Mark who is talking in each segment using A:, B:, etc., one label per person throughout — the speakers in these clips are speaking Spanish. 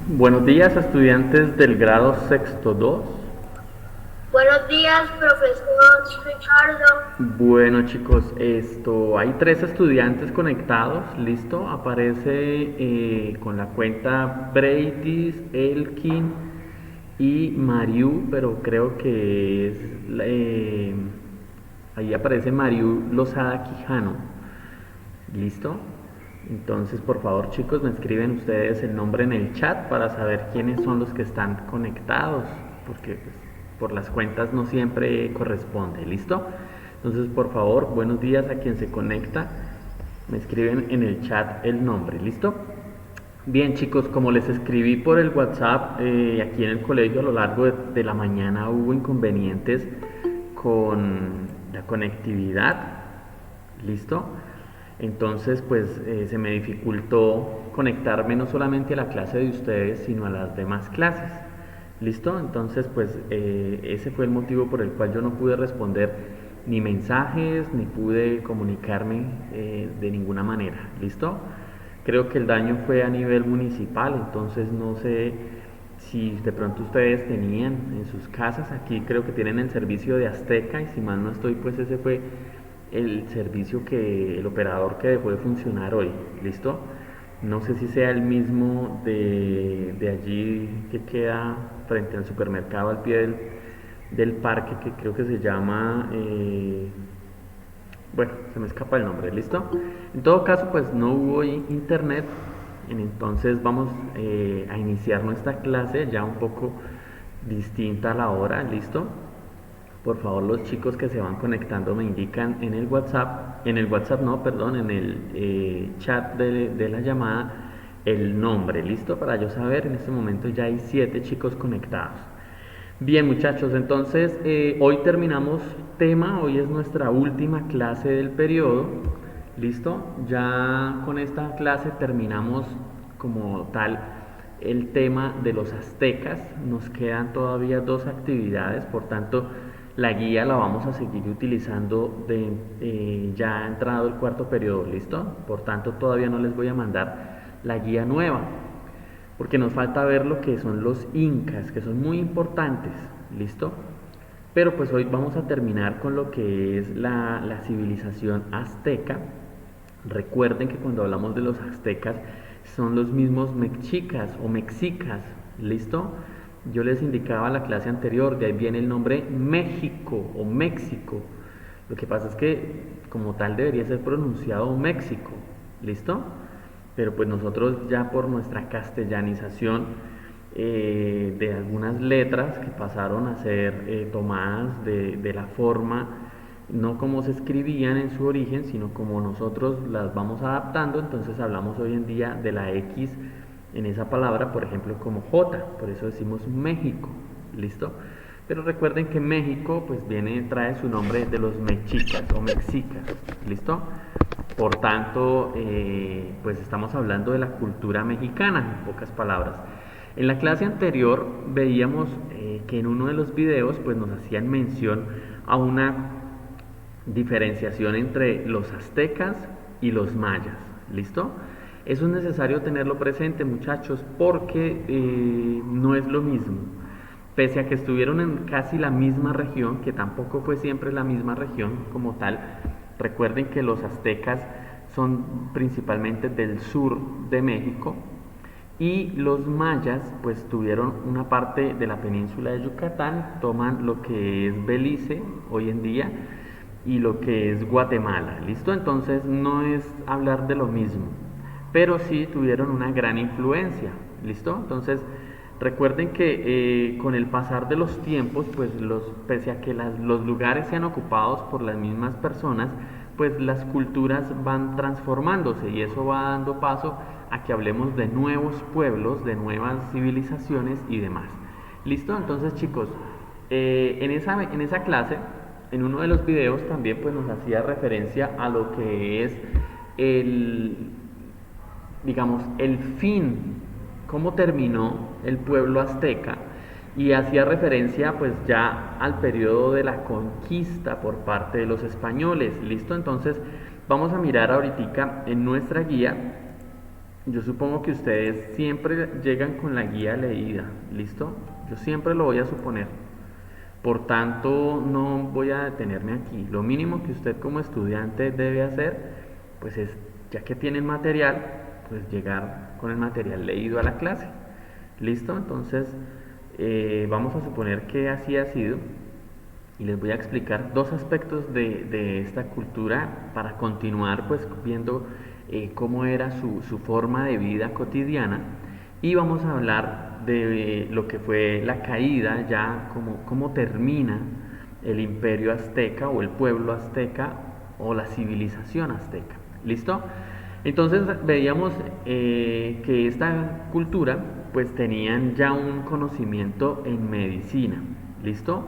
A: Buenos días, estudiantes del grado sexto 2.
B: Buenos días, profesor Ricardo.
A: Bueno, chicos, hay tres estudiantes conectados, listo. Aparece con la cuenta Bradis, Elkin y Mariu, pero creo que es ahí aparece Mariu Lozada Quijano, listo. Entonces, por favor, chicos, me escriben ustedes el nombre en el chat para saber quiénes son los que están conectados, porque pues, por las cuentas no siempre corresponde, ¿listo? Entonces, por favor, buenos días a quien se conecta. Me escriben en el chat el nombre, ¿listo? Bien, chicos, como les escribí por el WhatsApp, aquí en el colegio a lo largo de la mañana hubo inconvenientes con la conectividad, ¿listo? Entonces, pues se me dificultó conectarme no solamente a la clase de ustedes, sino a las demás clases. ¿Listo? Entonces, pues ese fue el motivo por el cual yo no pude responder ni mensajes, ni pude comunicarme de ninguna manera. ¿Listo? Creo que el daño fue a nivel municipal, entonces no sé si de pronto ustedes tenían en sus casas, aquí creo que tienen el servicio de Azteca y si mal no estoy, pues ese fue el servicio que el operador que dejó de funcionar hoy. ¿Listo? No sé si sea el mismo de allí que queda frente al supermercado al pie del parque que creo que se llama bueno, se me escapa el nombre, ¿listo? En todo caso, pues no hubo internet, entonces vamos a iniciar nuestra clase ya un poco distinta a la hora, ¿listo? Por favor, los chicos que se van conectando me indican en el WhatsApp no, perdón, en el chat de la llamada el nombre, ¿listo? Para yo saber, en este momento ya hay 7 chicos conectados. Bien, muchachos, entonces hoy terminamos tema, hoy es nuestra última clase del periodo, ¿listo? Ya con esta clase terminamos como tal el tema de los aztecas, nos quedan todavía dos actividades, por tanto la guía la vamos a seguir utilizando ya entrado el cuarto periodo, ¿listo? Por tanto todavía no les voy a mandar la guía nueva, porque nos falta ver lo que son los incas, que son muy importantes, ¿listo? Pero pues hoy vamos a terminar con lo que es la civilización azteca. Recuerden que cuando hablamos de los aztecas son los mismos mexicas o mexicas, ¿listo? Yo les indicaba en la clase anterior, de ahí viene el nombre México o México. Lo que pasa es que como tal debería ser pronunciado México, ¿listo? Pero pues nosotros ya por nuestra castellanización de algunas letras que pasaron a ser tomadas de la forma, no como se escribían en su origen, sino como nosotros las vamos adaptando, entonces hablamos hoy en día de la X en esa palabra, por ejemplo, como J, por eso decimos México, ¿listo? Pero recuerden que México pues trae su nombre de los mexicas o mexicas, ¿listo? Por tanto, pues estamos hablando de la cultura mexicana, en pocas palabras. En la clase anterior veíamos que en uno de los videos pues nos hacían mención a una diferenciación entre los aztecas y los mayas, ¿listo? Eso es necesario tenerlo presente, muchachos, porque no es lo mismo. Pese a que estuvieron en casi la misma región, que tampoco fue siempre la misma región como tal, recuerden que los aztecas son principalmente del sur de México y los mayas pues tuvieron una parte de la península de Yucatán, toman lo que es Belice hoy en día y lo que es Guatemala, ¿listo? Entonces no es hablar de lo mismo, pero sí tuvieron una gran influencia, ¿listo? Entonces recuerden que con el pasar de los tiempos, pues pese a que los lugares sean ocupados por las mismas personas, pues las culturas van transformándose y eso va dando paso a que hablemos de nuevos pueblos, de nuevas civilizaciones y demás. ¿Listo? Entonces chicos, en esa clase, en uno de los videos también pues nos hacía referencia a lo que es el, digamos, el fin, cómo terminó el pueblo azteca y hacía referencia pues ya al periodo de la conquista por parte de los españoles, ¿listo? Entonces vamos a mirar ahorita en nuestra guía Yo supongo que ustedes siempre llegan con la guía leída, ¿listo? Yo siempre lo voy a suponer. Por tanto, no voy a detenerme aquí. Lo mínimo que usted como estudiante debe hacer, pues es, ya que tiene el material, pues llegar con el material leído a la clase. ¿Listo? Entonces, vamos a suponer que así ha sido. Y les voy a explicar dos aspectos de esta cultura para continuar pues viendo cómo era su forma de vida cotidiana, y vamos a hablar de lo que fue la caída, ya cómo termina el imperio azteca o el pueblo azteca o la civilización azteca. ¿Listo? Entonces veíamos que esta cultura pues tenían ya un conocimiento en medicina. ¿Listo?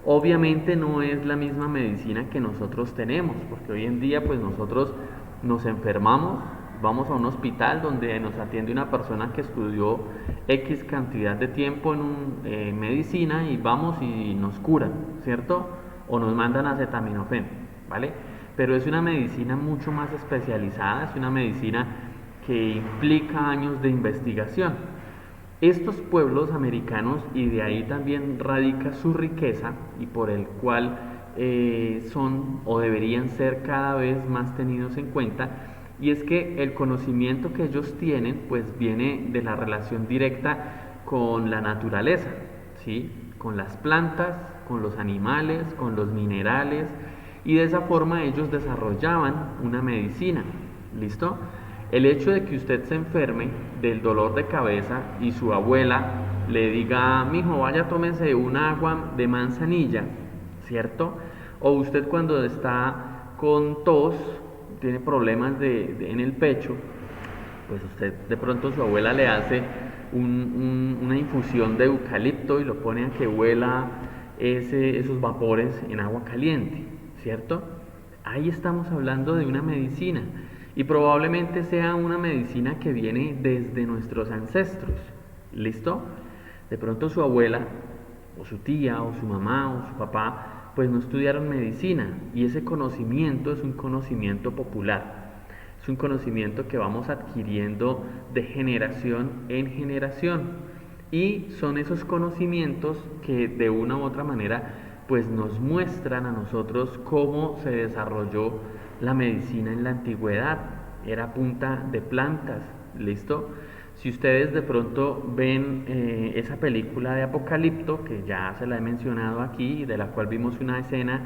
A: Obviamente no es la misma medicina que nosotros tenemos, porque hoy en día pues nosotros nos enfermamos, vamos a un hospital donde nos atiende una persona que estudió X cantidad de tiempo en medicina, y vamos y nos curan, ¿cierto? O nos mandan acetaminofén, ¿vale? Pero es una medicina mucho más especializada, es una medicina que implica años de investigación. Estos pueblos americanos, y de ahí también radica su riqueza y por el cual son o deberían ser cada vez más tenidos en cuenta, y es que el conocimiento que ellos tienen pues viene de la relación directa con la naturaleza, ¿sí? Con las plantas, con los animales, con los minerales, y de esa forma ellos desarrollaban una medicina. ¿Listo? El hecho de que usted se enferme del dolor de cabeza y su abuela le diga, mijo, vaya, tómese un agua de manzanilla, ¿cierto? O usted cuando está con tos, tiene problemas en el pecho, pues usted de pronto su abuela le hace una infusión de eucalipto y lo pone a que huela esos vapores en agua caliente, ¿cierto? Ahí estamos hablando de una medicina, y probablemente sea una medicina que viene desde nuestros ancestros. ¿Listo? De pronto su abuela o su tía o su mamá o su papá pues no estudiaron medicina, y ese conocimiento es un conocimiento popular, es un conocimiento que vamos adquiriendo de generación en generación, y son esos conocimientos que de una u otra manera pues nos muestran a nosotros cómo se desarrolló la medicina en la antigüedad. Era a punta de plantas. ¿Listo? Si ustedes de pronto ven esa película de Apocalipto, que ya se la he mencionado aquí, de la cual vimos una escena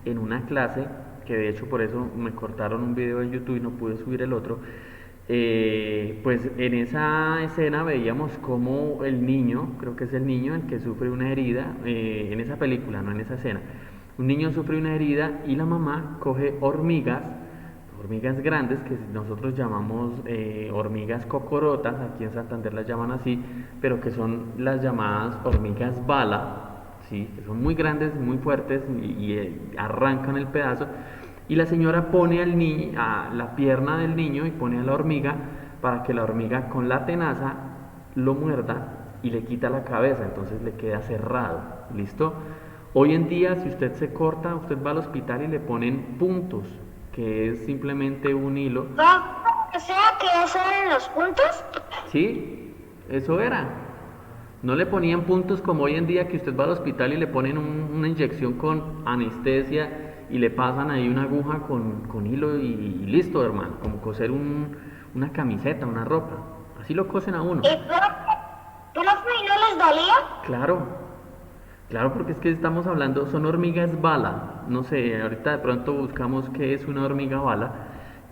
A: en una clase, que de hecho por eso me cortaron un video en YouTube y no pude subir el otro, pues en esa escena veíamos como el niño, creo que es el niño el que sufre una herida, en esa película, no en esa escena, un niño sufre una herida y la mamá coge hormigas grandes que nosotros llamamos hormigas cocorotas, aquí en Santander las llaman así, pero que son las llamadas hormigas bala, ¿sí? Que son muy grandes, muy fuertes y arrancan el pedazo, y la señora pone a la pierna del niño y pone a la hormiga para que la hormiga con la tenaza lo muerda y le quita la cabeza, entonces le queda cerrado. ¿Listo? Hoy en día, si usted se corta, usted va al hospital y le ponen puntos, que es simplemente un hilo.
B: ¿O sea que eso eran los puntos?
A: Sí, eso era. No le ponían puntos como hoy en día, que usted va al hospital y le ponen una inyección con anestesia y le pasan ahí una aguja con hilo y listo, hermano, como coser una camiseta, una ropa. Así lo cosen a uno.
B: ¿Profe, y no les dolía?
A: Claro, claro, porque es que estamos hablando, son hormigas bala. No sé, ahorita de pronto buscamos qué es una hormiga bala,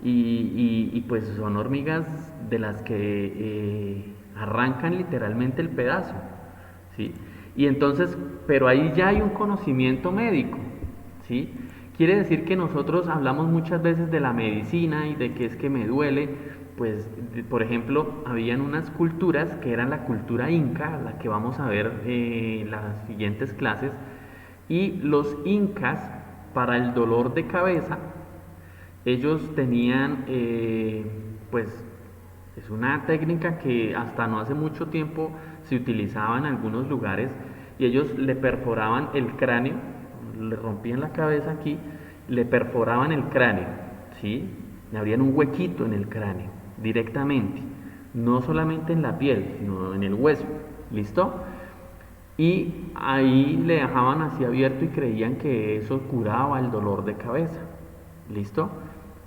A: y pues son hormigas de las que arrancan literalmente el pedazo, ¿sí? Y entonces, pero ahí ya hay un conocimiento médico, ¿sí? Quiere decir que nosotros hablamos muchas veces de la medicina y de que es que me duele. Pues, por ejemplo, habían unas culturas que eran la cultura inca, la que vamos a ver en las siguientes clases, y los incas, para el dolor de cabeza, ellos tenían, pues, es una técnica que hasta no hace mucho tiempo se utilizaba en algunos lugares, y ellos le perforaban el cráneo, le rompían la cabeza aquí, le perforaban el cráneo, ¿sí? Le abrían un huequito en el cráneo directamente, no solamente en la piel, sino en el hueso, ¿listo? Y ahí le dejaban así abierto y creían que eso curaba el dolor de cabeza, ¿listo?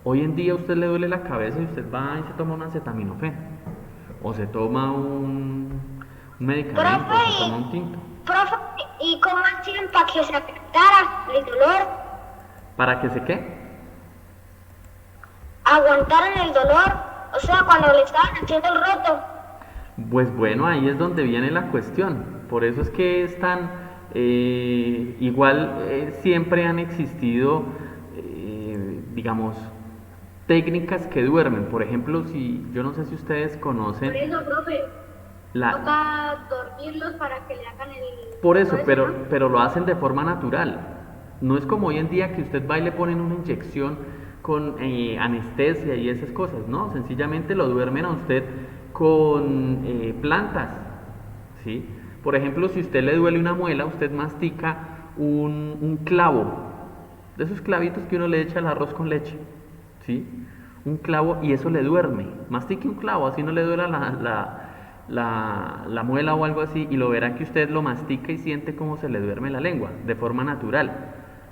A: Hoy en día a usted le duele la cabeza y usted va y se toma un acetaminofén, o se toma un medicamento, o
B: Profe,
A: se toma un tinto.
B: profe, ¿y cómo hacían para que se afectara el dolor?
A: ¿Para que se qué?
B: Aguantaran el dolor, o sea, cuando le estaban haciendo el roto.
A: Pues bueno, ahí es donde viene la cuestión. Por eso es que es tan... igual siempre han existido, digamos, técnicas que duermen. Por ejemplo, si yo no sé si ustedes conocen
C: Por eso, profe,
A: la...
C: toca dormirlos para que le hagan el...
A: Por eso,
C: todo ¿no?
A: pero lo hacen de forma natural. No es como hoy en día que usted va y le ponen una inyección con anestesia y esas cosas, ¿no? Sencillamente lo duermen a usted con plantas, ¿sí? Por ejemplo, si usted le duele una muela, usted mastica un clavo, de esos clavitos que uno le echa al arroz con leche, ¿sí? Un clavo y eso le duerme. Mastique un clavo, así no le duela la muela o algo así, y lo verá que usted lo mastica y siente cómo se le duerme la lengua, de forma natural,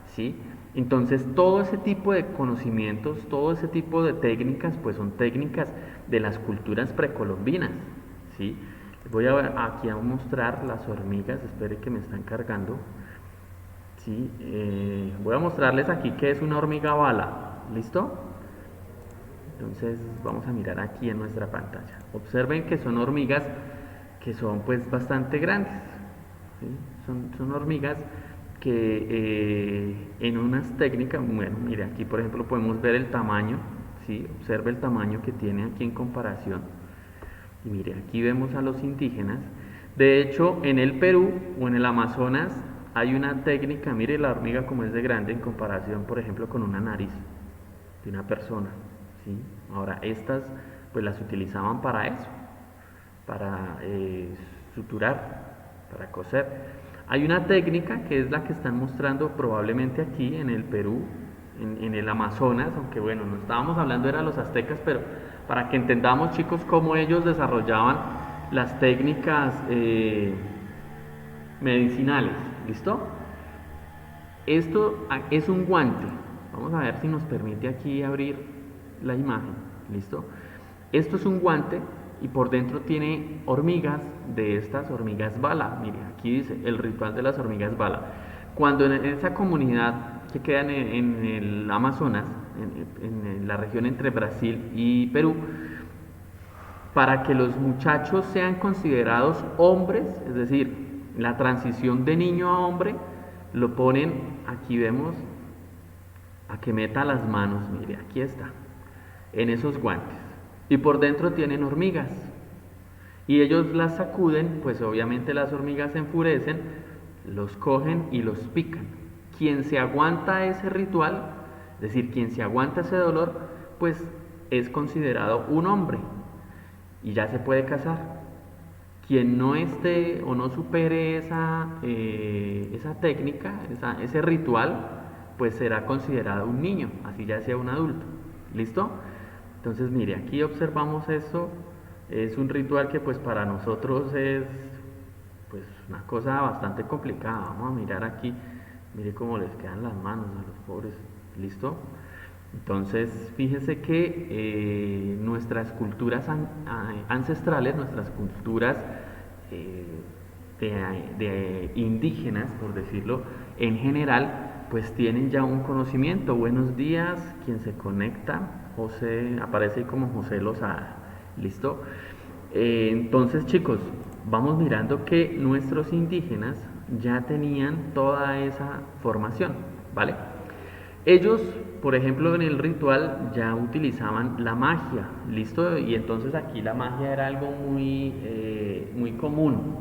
A: ¿sí? Entonces, todo ese tipo de conocimientos, todo ese tipo de técnicas, pues son técnicas de las culturas precolombinas, ¿sí? Voy aquí a mostrar las hormigas, espere que me están cargando, ¿sí? Voy a mostrarles aquí qué es una hormiga bala, ¿listo? Entonces vamos a mirar aquí en nuestra pantalla. Observen que son hormigas que son pues bastante grandes, ¿sí? Son hormigas que en unas técnicas, bueno, mire aquí por ejemplo podemos ver el tamaño, ¿sí? Observe el tamaño que tiene aquí en comparación. Y mire, aquí vemos a los indígenas. De hecho, en el Perú o en el Amazonas hay una técnica, mire la hormiga como es de grande en comparación, por ejemplo, con una nariz de una persona, ¿sí? Ahora, estas pues las utilizaban para eso, para suturar, para coser. Hay una técnica que es la que están mostrando probablemente aquí en el Perú, en el Amazonas, aunque bueno, no estábamos hablando era los aztecas, pero para que entendamos chicos cómo ellos desarrollaban las técnicas medicinales, ¿listo? Esto es un guante, vamos a ver si nos permite aquí abrir la imagen, ¿listo? Esto es un guante y por dentro tiene hormigas, de estas hormigas bala. Mire, aquí dice el ritual de las hormigas bala. Cuando en esa comunidad que queda en el Amazonas, en la región entre Brasil y Perú, para que los muchachos sean considerados hombres, es decir, la transición de niño a hombre, lo ponen, aquí vemos, a que meta las manos, mire, aquí está, en esos guantes. Y por dentro tienen hormigas. Y ellos las sacuden, pues obviamente las hormigas se enfurecen, los cogen y los pican. Quien se aguanta ese ritual, es decir, quien se aguanta ese dolor, pues es considerado un hombre y ya se puede casar. Quien no esté o no supere esa técnica, ese ritual, pues será considerado un niño, así ya sea un adulto. ¿Listo? Entonces mire, aquí observamos eso, es un ritual que pues para nosotros es pues una cosa bastante complicada. Vamos a mirar aquí, mire cómo les quedan las manos a los pobres. ¿Listo? Entonces fíjense que nuestras culturas ancestrales, nuestras culturas de indígenas, por decirlo, en general, pues tienen ya un conocimiento. Buenos días, quien se conecta, José, aparece ahí como José Lozada. ¿Listo? Entonces chicos, vamos mirando que nuestros indígenas ya tenían toda esa formación, ¿vale? Ellos, por ejemplo, en el ritual ya utilizaban la magia, ¿listo? Y entonces aquí la magia era algo muy común,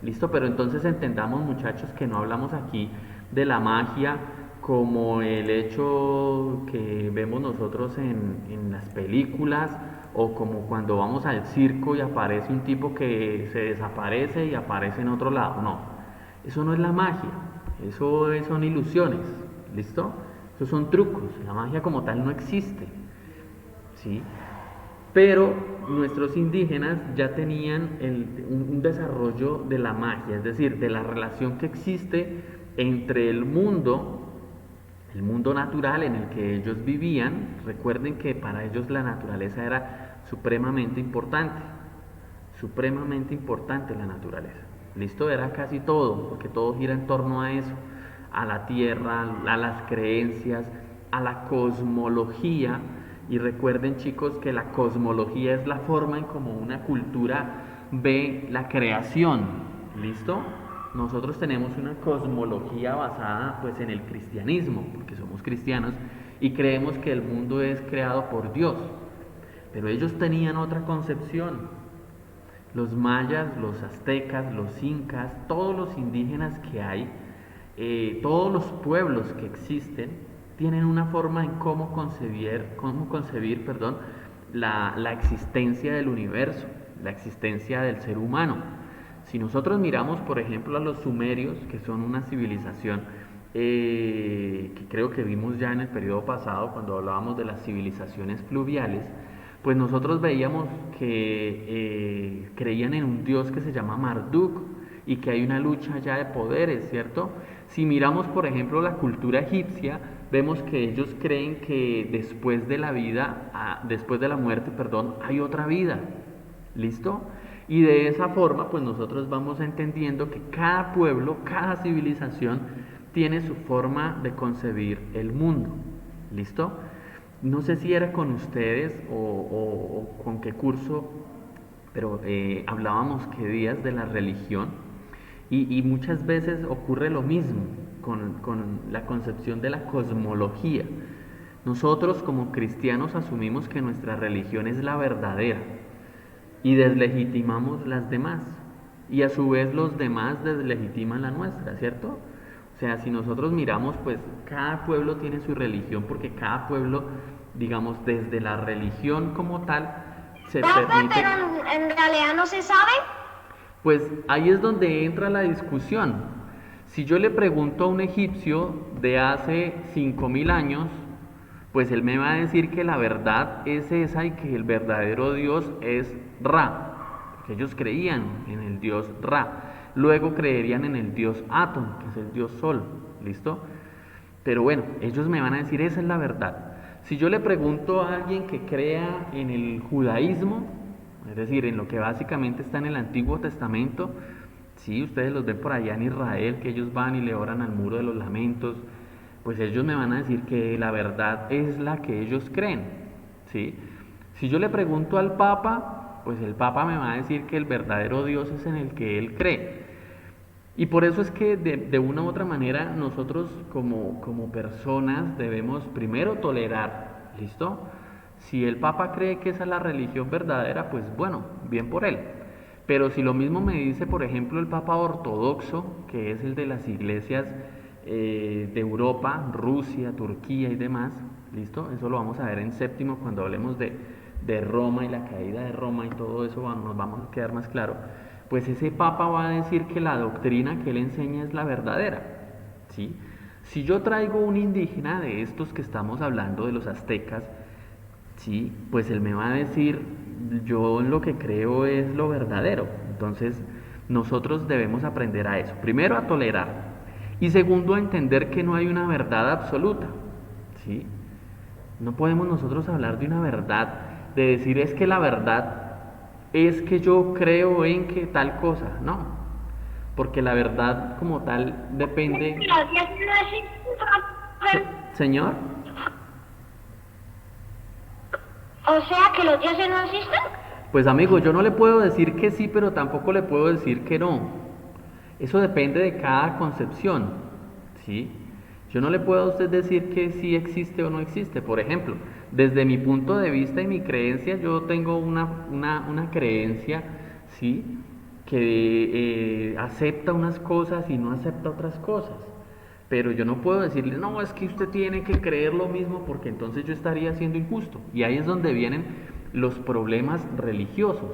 A: ¿listo? Pero entonces entendamos, muchachos, que no hablamos aquí de la magia como el hecho que vemos nosotros en las películas o como cuando vamos al circo y aparece un tipo que se desaparece y aparece en otro lado. No, eso no es la magia, eso son ilusiones, ¿listo? Esos son trucos, la magia como tal no existe, ¿sí? Pero nuestros indígenas ya tenían un desarrollo de la magia, es decir, de la relación que existe entre el mundo natural en el que ellos vivían. Recuerden que para ellos la naturaleza era supremamente importante la naturaleza. Listo, era casi todo, porque todo gira en torno a eso, a la tierra, a las creencias, a la cosmología. Y recuerden, chicos, que la cosmología es la forma en cómo una cultura ve la creación. ¿Listo? Nosotros tenemos una cosmología basada pues en el cristianismo, porque somos cristianos y creemos que el mundo es creado por Dios. Pero ellos tenían otra concepción. Los mayas, los aztecas, los incas, todos los indígenas que hay, todos los pueblos que existen, tienen una forma en cómo concebir, la existencia del universo, la existencia del ser humano. Si nosotros miramos, por ejemplo, a los sumerios, que son una civilización que creo que vimos ya en el periodo pasado cuando hablábamos de las civilizaciones fluviales, pues nosotros veíamos que creían en un dios que se llama Marduk y que hay una lucha ya de poderes, ¿cierto? Si miramos, por ejemplo, la cultura egipcia, vemos que ellos creen que después de la muerte, hay otra vida. ¿Listo? Y de esa forma, pues nosotros vamos entendiendo que cada pueblo, cada civilización tiene su forma de concebir el mundo. ¿Listo? No sé si era con ustedes o con qué curso, pero hablábamos qué días de la religión y muchas veces ocurre lo mismo con la concepción de la cosmología. Nosotros como cristianos asumimos que nuestra religión es la verdadera y deslegitimamos las demás, y a su vez los demás deslegitiman la nuestra, ¿cierto? O sea, si nosotros miramos, pues cada pueblo tiene su religión, porque cada pueblo, digamos, desde la religión como tal, se permite...
B: Pero en realidad no se sabe.
A: Pues ahí es donde entra la discusión. Si yo le pregunto a un egipcio de hace 5000 años, pues él me va a decir que la verdad es esa y que el verdadero Dios es Ra, porque ellos creían en el Dios Ra. Luego creerían en el Dios Atom, que es el Dios Sol, ¿listo? Pero bueno, ellos me van a decir, esa es la verdad. Si yo le pregunto a alguien que crea en el judaísmo, es decir, en lo que básicamente está en el Antiguo Testamento, sí, ustedes los ven por allá en Israel, que ellos van y le oran al muro de los lamentos, pues ellos me van a decir que la verdad es la que ellos creen, ¿sí? Si yo le pregunto al Papa, pues el Papa me va a decir que el verdadero Dios es en el que él cree. Y por eso es que de una u otra manera nosotros como personas debemos primero tolerar, ¿listo? Si el Papa cree que esa es la religión verdadera, pues bueno, bien por él. Pero si lo mismo me dice, por ejemplo, el Papa ortodoxo, que es el de las iglesias de Europa, Rusia, Turquía y demás, ¿listo? Eso lo vamos a ver en séptimo cuando hablemos de Roma y la caída de Roma y todo eso nos vamos a quedar más claro. Pues ese Papa va a decir que la doctrina que él enseña es la verdadera, ¿sí? Si yo traigo un indígena de estos que estamos hablando, de los aztecas, ¿sí? Pues él me va a decir, yo lo que creo es lo verdadero. Entonces nosotros debemos aprender a eso. Primero a tolerar y segundo a entender que no hay una verdad absoluta, ¿sí? No podemos nosotros hablar de una verdad, de decir es que la verdad es que yo creo en que tal cosa, no, porque la verdad como tal depende...
B: Los dioses no existen.
A: Señor,
B: O sea que los dioses no existen.
A: pues amigo, yo no le puedo decir que sí, pero tampoco le puedo decir que no. Eso depende de cada concepción, ¿sí? Yo no le puedo a usted decir que sí existe o no existe. Por ejemplo, desde mi punto de vista y mi creencia, yo tengo una creencia, ¿sí? Que acepta unas cosas y no acepta otras cosas. Pero yo no puedo decirle, no, es que usted tiene que creer lo mismo porque entonces yo estaría siendo injusto. Y ahí es donde vienen los problemas religiosos.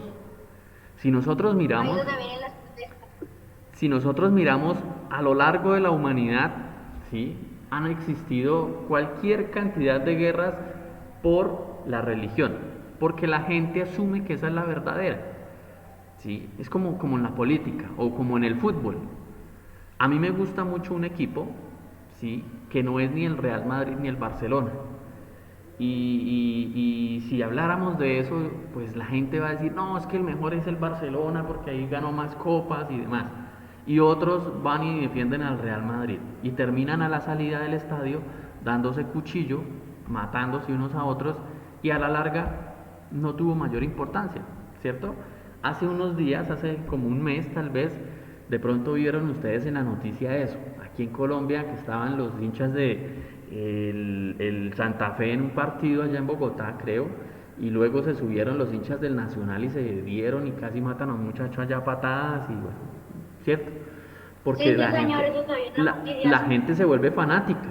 A: Si nosotros miramos... Si nosotros miramos a lo largo de la humanidad, ¿sí? Han existido cualquier cantidad de guerras por la religión. porque la gente asume que esa es la verdadera. ¿Sí? Es como en la política o como en el fútbol. A mí me gusta mucho un equipo, ¿sí? Que no es ni el Real Madrid ni el Barcelona. Y si habláramos de eso, pues la gente va a decir, no, es que el mejor es el Barcelona porque ahí ganó más copas y demás. Y otros van y defienden al Real Madrid y terminan a la salida del estadio dándose cuchillo, matándose unos a otros y a la larga no tuvo mayor importancia, ¿cierto? Hace unos días, hace como un mes tal vez, de pronto vieron ustedes en la noticia eso, aquí en Colombia, que estaban los hinchas de el Santa Fe en un partido allá en Bogotá, creo, y luego se subieron los hinchas del Nacional y se dieron y casi matan a un muchacho allá a patadas y bueno, ¿cierto? Porque
C: Sí, sí, señor, eso sabía en las
A: la
C: noticias.
A: gente se vuelve fanática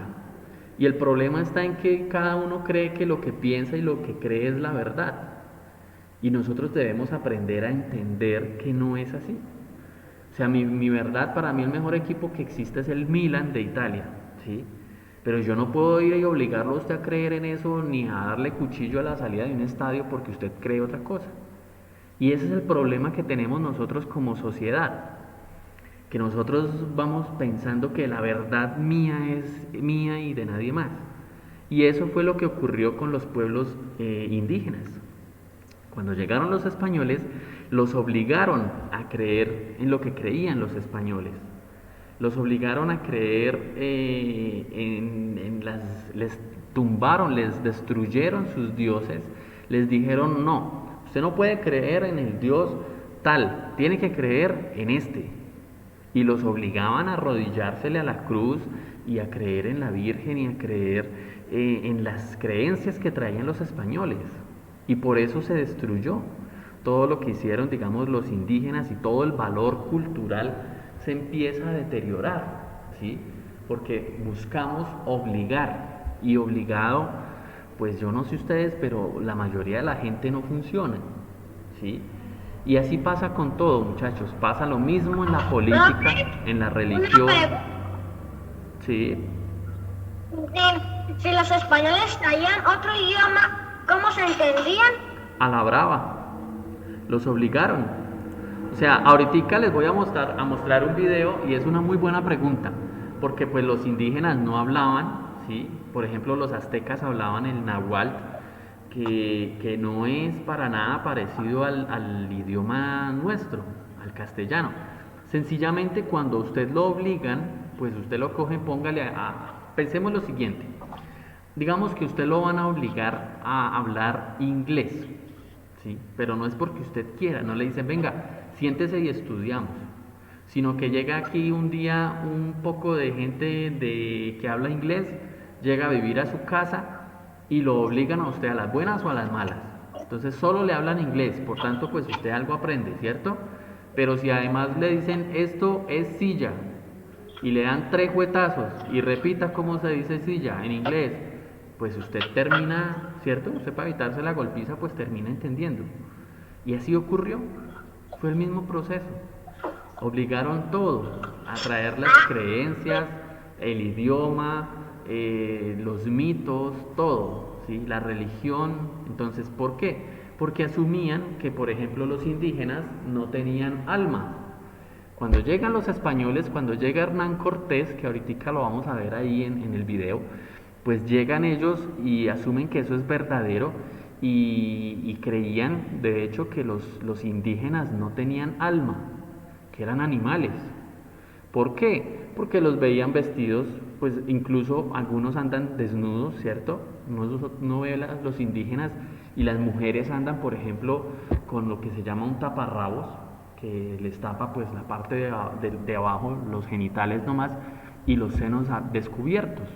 A: y el problema está en que cada uno cree que lo que piensa y lo que cree es la verdad. Y nosotros debemos aprender a entender que no es así. O sea, mi verdad, para mí el mejor equipo que existe es el Milan de Italia, ¿sí? Pero yo no puedo ir y obligarlo a usted a creer en eso ni a darle cuchillo a la salida de un estadio porque usted cree otra cosa. Y ese es el problema que tenemos nosotros como sociedad, que nosotros vamos pensando que la verdad mía es mía y de nadie más. Y eso fue lo que ocurrió con los pueblos indígenas. Cuando llegaron los españoles, los obligaron a creer en lo que creían los españoles. Los obligaron a creer les tumbaron, les destruyeron sus dioses, les dijeron no, usted no puede creer en el Dios tal, tiene que creer en este. Y los obligaban a arrodillársele a la cruz y a creer en la Virgen y a creer en las creencias que traían los españoles. Y por eso se destruyó todo lo que hicieron, digamos, los indígenas y todo el valor cultural se empieza a deteriorar, ¿sí? Porque buscamos obligar y obligado, pues yo no sé ustedes, pero la mayoría de la gente no funciona, ¿sí? Y así pasa con todo, muchachos, pasa lo mismo en la política, en la
B: Una
A: religión,
B: pregunta.
A: ¿sí?
B: Si los españoles traían otro idioma, ¿cómo se entendían?
A: A la brava, los obligaron. O sea, ahorita les voy a mostrar un video y es una muy buena pregunta, porque pues los indígenas no hablaban, ¿sí? Por ejemplo, los aztecas hablaban el náhuatl, que no es para nada parecido al idioma nuestro, al castellano. Sencillamente cuando usted lo obligan, pues usted lo coge, póngale pensemos lo siguiente, digamos que usted lo van a obligar a hablar inglés, ¿sí? Pero no es porque usted quiera, no le dicen, venga, siéntese y estudiamos, sino que llega aquí un día un poco de gente que habla inglés, llega a vivir a su casa y lo obligan a usted a las buenas o a las malas. Entonces solo le hablan inglés, por tanto pues usted algo aprende, ¿cierto? Pero si además le dicen esto es silla y le dan 3 juetazos y repita cómo se dice silla en inglés, pues usted termina, ¿cierto? Usted para evitarse la golpiza pues termina entendiendo. Y así ocurrió, fue el mismo proceso. Obligaron todo, a traer las creencias, el idioma, los mitos, todo, ¿sí? La religión. Entonces, ¿por qué? Porque asumían que, por ejemplo, los indígenas no tenían alma. Cuando llegan los españoles, cuando llega Hernán Cortés, que ahorita lo vamos a ver ahí en el video, pues llegan ellos y asumen que eso es verdadero y creían, de hecho, que los indígenas no tenían alma, que eran animales. ¿Por qué? Porque los veían vestidos, pues incluso algunos andan desnudos, ¿cierto? No ve los indígenas y las mujeres andan, por ejemplo, con lo que se llama un taparrabos, que les tapa pues la parte de abajo, los genitales nomás, y los senos descubiertos.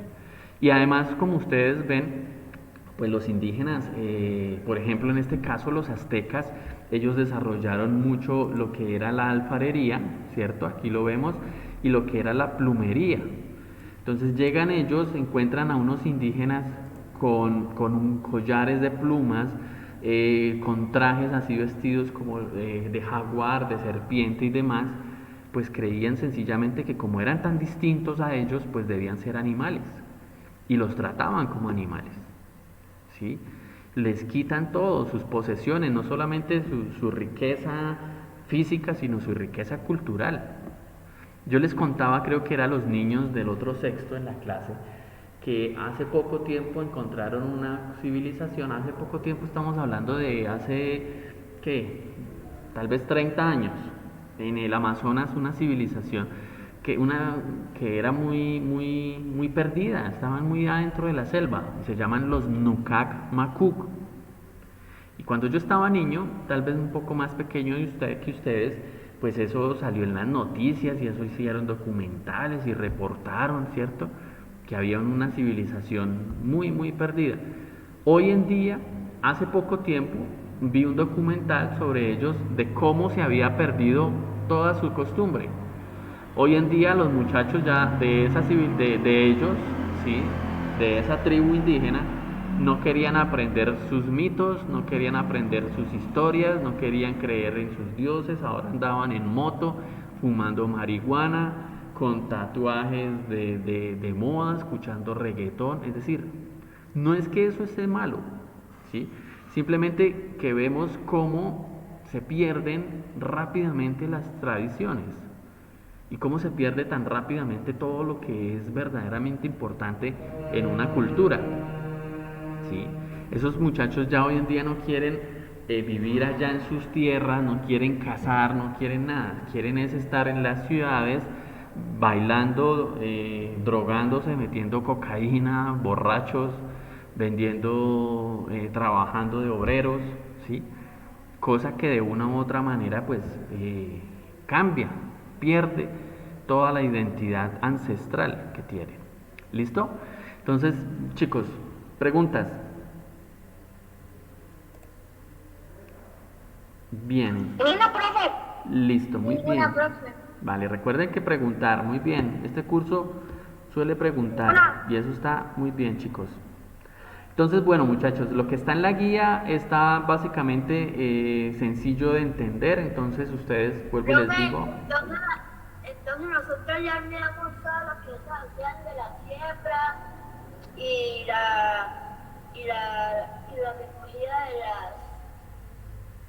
A: Y además, como ustedes ven, pues los indígenas, por ejemplo en este caso los aztecas, ellos desarrollaron mucho lo que era la alfarería, ¿cierto? Aquí lo vemos, y lo que era la plumería. Entonces llegan ellos, encuentran a unos indígenas con collares de plumas, con trajes así vestidos como de jaguar, de serpiente y demás, pues creían sencillamente que como eran tan distintos a ellos, pues debían ser animales, y los trataban como animales, ¿sí? les quitan todo, sus posesiones, no solamente su riqueza física, sino su riqueza cultural. Yo les contaba, creo que era a los niños del otro sexto en la clase, que hace poco tiempo encontraron una civilización, hace poco tiempo estamos hablando de hace, ¿qué? Tal vez 30 años, en el Amazonas una civilización que era muy perdida, estaban muy adentro de la selva, se llaman los Nukak Makuk. Y cuando yo estaba niño, tal vez un poco más pequeño que ustedes, pues eso salió en las noticias y eso hicieron documentales y reportaron, ¿cierto? Que había una civilización muy perdida. Hoy en día, hace poco tiempo, vi un documental sobre ellos de cómo se había perdido toda su costumbre. Hoy en día los muchachos ya de ellos, ¿sí? De esa tribu indígena, no querían aprender sus mitos, no querían aprender sus historias, no querían creer en sus dioses, ahora andaban en moto, fumando marihuana, con tatuajes de moda, escuchando reggaetón, es decir, no es que eso esté malo, ¿sí? Simplemente que vemos cómo se pierden rápidamente las tradiciones y cómo se pierde tan rápidamente todo lo que es verdaderamente importante en una cultura. ¿Sí? Esos muchachos ya hoy en día no quieren vivir allá en sus tierras, no quieren cazar, no quieren nada, quieren es estar en las ciudades bailando, drogándose, metiendo cocaína, borrachos, vendiendo, trabajando de obreros, ¿sí? Cosa que de una u otra manera pues cambia, pierde toda la identidad ancestral que tienen. ¿Listo? Entonces, chicos, preguntas. Bien.
B: Ninguna, profe.
A: Listo, muy bien.
B: Ninguna, profe.
A: Vale, recuerden que preguntar, muy bien. Este curso suele preguntar
B: Hola.
A: y eso está muy bien, chicos. Entonces, bueno, muchachos, lo que está en la guía está básicamente sencillo de entender. Entonces, ustedes, vuelvo y les
B: Profe,
A: digo.
B: entonces nosotros ya olvidamos todo lo que ellos hacían de la siembra y la recogida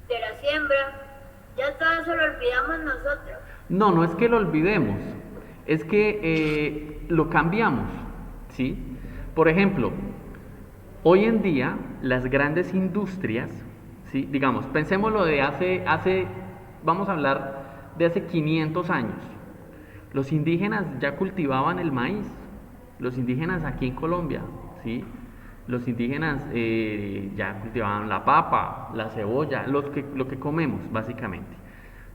B: de la siembra. Ya todo eso lo olvidamos nosotros.
A: No, no es que lo olvidemos, es que lo cambiamos, ¿sí? Por ejemplo, hoy en día las grandes industrias, ¿sí? Digamos, pensémoslo de vamos a hablar de hace 500 años. Los indígenas ya cultivaban el maíz, los indígenas aquí en Colombia, ¿sí? Los indígenas ya cultivaban la papa, la cebolla, lo que comemos básicamente,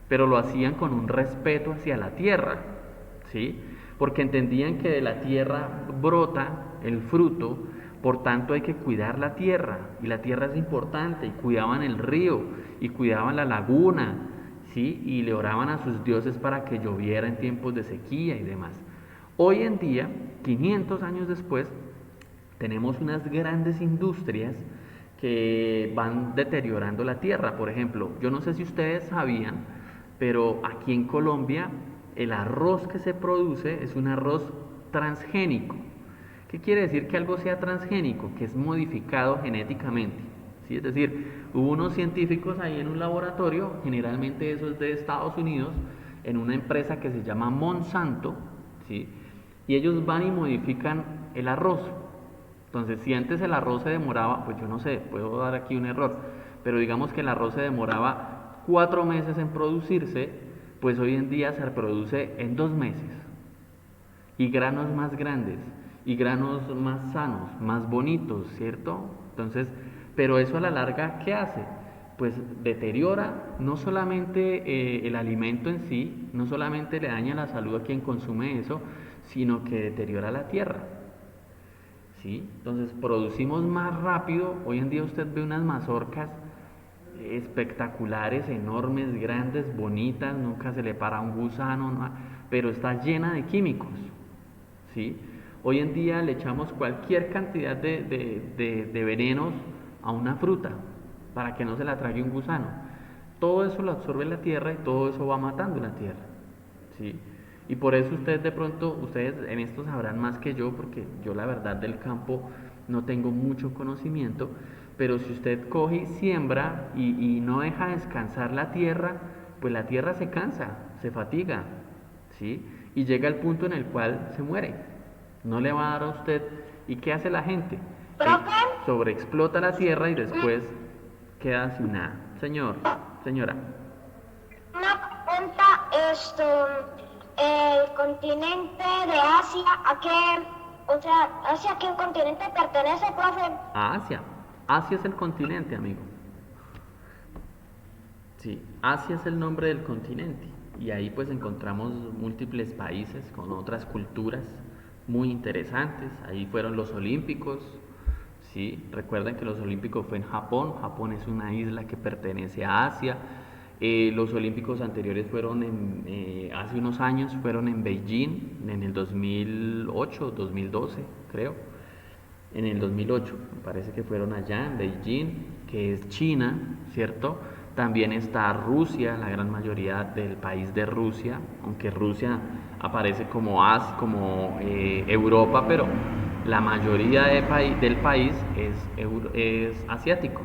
A: pero lo hacían con un respeto hacia la tierra, ¿sí? Porque entendían que de la tierra brota el fruto, por tanto hay que cuidar la tierra, y la tierra es importante, y cuidaban el río, y cuidaban la laguna, ¿sí? Y le oraban a sus dioses para que lloviera en tiempos de sequía y demás. Hoy en día, 500 años después, tenemos unas grandes industrias que van deteriorando la tierra. Por ejemplo, yo no sé si ustedes sabían, pero aquí en Colombia el arroz que se produce es un arroz transgénico. ¿Qué quiere decir que algo sea transgénico? Que es modificado genéticamente. ¿Sí? Es decir, hubo unos científicos ahí en un laboratorio, generalmente eso es de Estados Unidos, en una empresa que se llama Monsanto, ¿sí? Y ellos van y modifican el arroz. Entonces, si antes el arroz se demoraba, pues yo no sé, puedo dar aquí un error, pero digamos que el arroz se demoraba 4 meses en producirse, pues hoy en día se produce en 2 meses. Y granos más grandes, y granos más sanos, más bonitos, ¿cierto? Entonces, pero eso a la larga, ¿qué hace? Pues deteriora no solamente el alimento en sí, no solamente le daña la salud a quien consume eso, sino que deteriora la tierra. ¿Sí? Entonces producimos más rápido. Hoy en día usted ve unas mazorcas espectaculares, enormes, grandes, bonitas, nunca se le para un gusano, no, pero está llena de químicos. ¿Sí? Hoy en día le echamos cualquier cantidad de venenos a una fruta para que no se la trague un gusano. Todo eso lo absorbe la tierra y todo eso va matando la tierra. ¿Sí? Y por eso ustedes de pronto, ustedes en esto sabrán más que yo, porque yo la verdad del campo no tengo mucho conocimiento, pero si usted coge y siembra y no deja descansar la tierra, pues la tierra se cansa, se fatiga, ¿sí? Y llega al punto en el cual se muere. No le va a dar a usted. ¿Y qué hace la gente?
B: Profe,
A: Sobreexplota la tierra y después queda sin nada. Señor, señora.
B: una pregunta, el continente de Asia, ¿hacia qué continente pertenece, profe?
A: A Asia. Asia es el continente, amigo. Sí, Asia es el nombre del continente y ahí pues encontramos múltiples países con otras culturas muy interesantes. Ahí fueron los Olímpicos, sí, recuerden que los Olímpicos fue en Japón. Japón es una isla que pertenece a Asia. Los Olímpicos anteriores fueron hace unos años, fueron en Beijing en el 2008, 2012, creo. En el 2008, me parece que fueron allá en Beijing, que es China, ¿cierto? También está Rusia, la gran mayoría del país de Rusia, aunque Rusia aparece como Europa, pero la mayoría del país es asiático.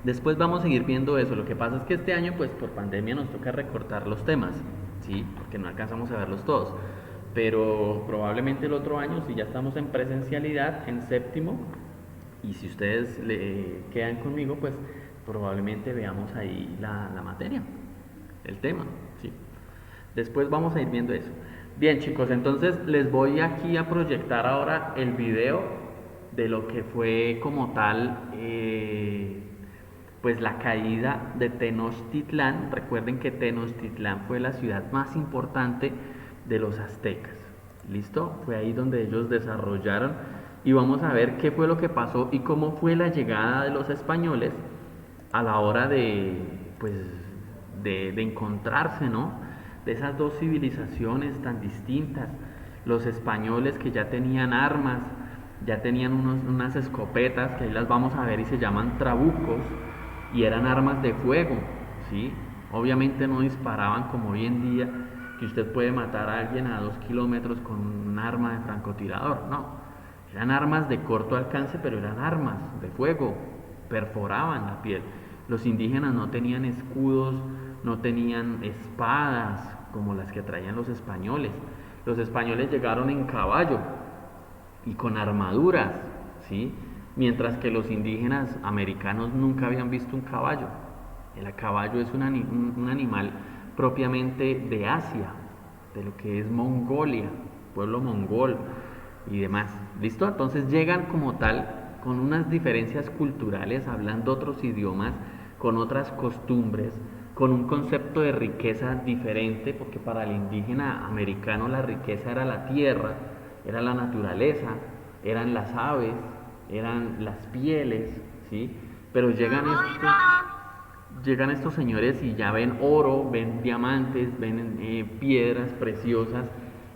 A: Después vamos a seguir viendo eso. Lo que pasa es que este año, pues por pandemia nos toca recortar los temas, ¿sí? Porque no alcanzamos a verlos todos. Pero probablemente el otro año, si ya estamos en presencialidad, en séptimo, y si ustedes quedan conmigo, pues probablemente veamos ahí la materia, el tema, ¿sí? Después vamos a ir viendo eso. Bien, chicos, entonces les voy aquí a proyectar ahora el video de lo que fue como tal, pues la caída de Tenochtitlán. Recuerden que Tenochtitlán fue la ciudad más importante de los aztecas. ¿Listo? Fue ahí donde ellos desarrollaron y vamos a ver qué fue lo que pasó y cómo fue la llegada de los españoles a la hora pues, de encontrarse, ¿no? De esas dos civilizaciones tan distintas. Los españoles que ya tenían armas, ya tenían unas escopetas, que ahí las vamos a ver y se llaman trabucos, y eran armas de fuego, ¿sí? Obviamente no disparaban como hoy en día, que usted puede matar a alguien a 2 kilómetros con un arma de francotirador, no. Eran armas de corto alcance, pero eran armas de fuego, perforaban la piel. Los indígenas no tenían escudos, no tenían espadas como las que traían los españoles. Los españoles llegaron en caballo y con armaduras, ¿sí? Mientras que los indígenas americanos nunca habían visto un caballo. El caballo es un animal propiamente de Asia, de lo que es Mongolia, pueblo mongol y demás. ¿Listo? Entonces llegan como tal con unas diferencias culturales, hablando otros idiomas, con otras costumbres, con un concepto de riqueza diferente, porque para el indígena americano la riqueza era la tierra, era la naturaleza, eran las aves, eran las pieles, ¿sí? Pero llegan estos señores y ya ven oro, ven diamantes, ven piedras preciosas,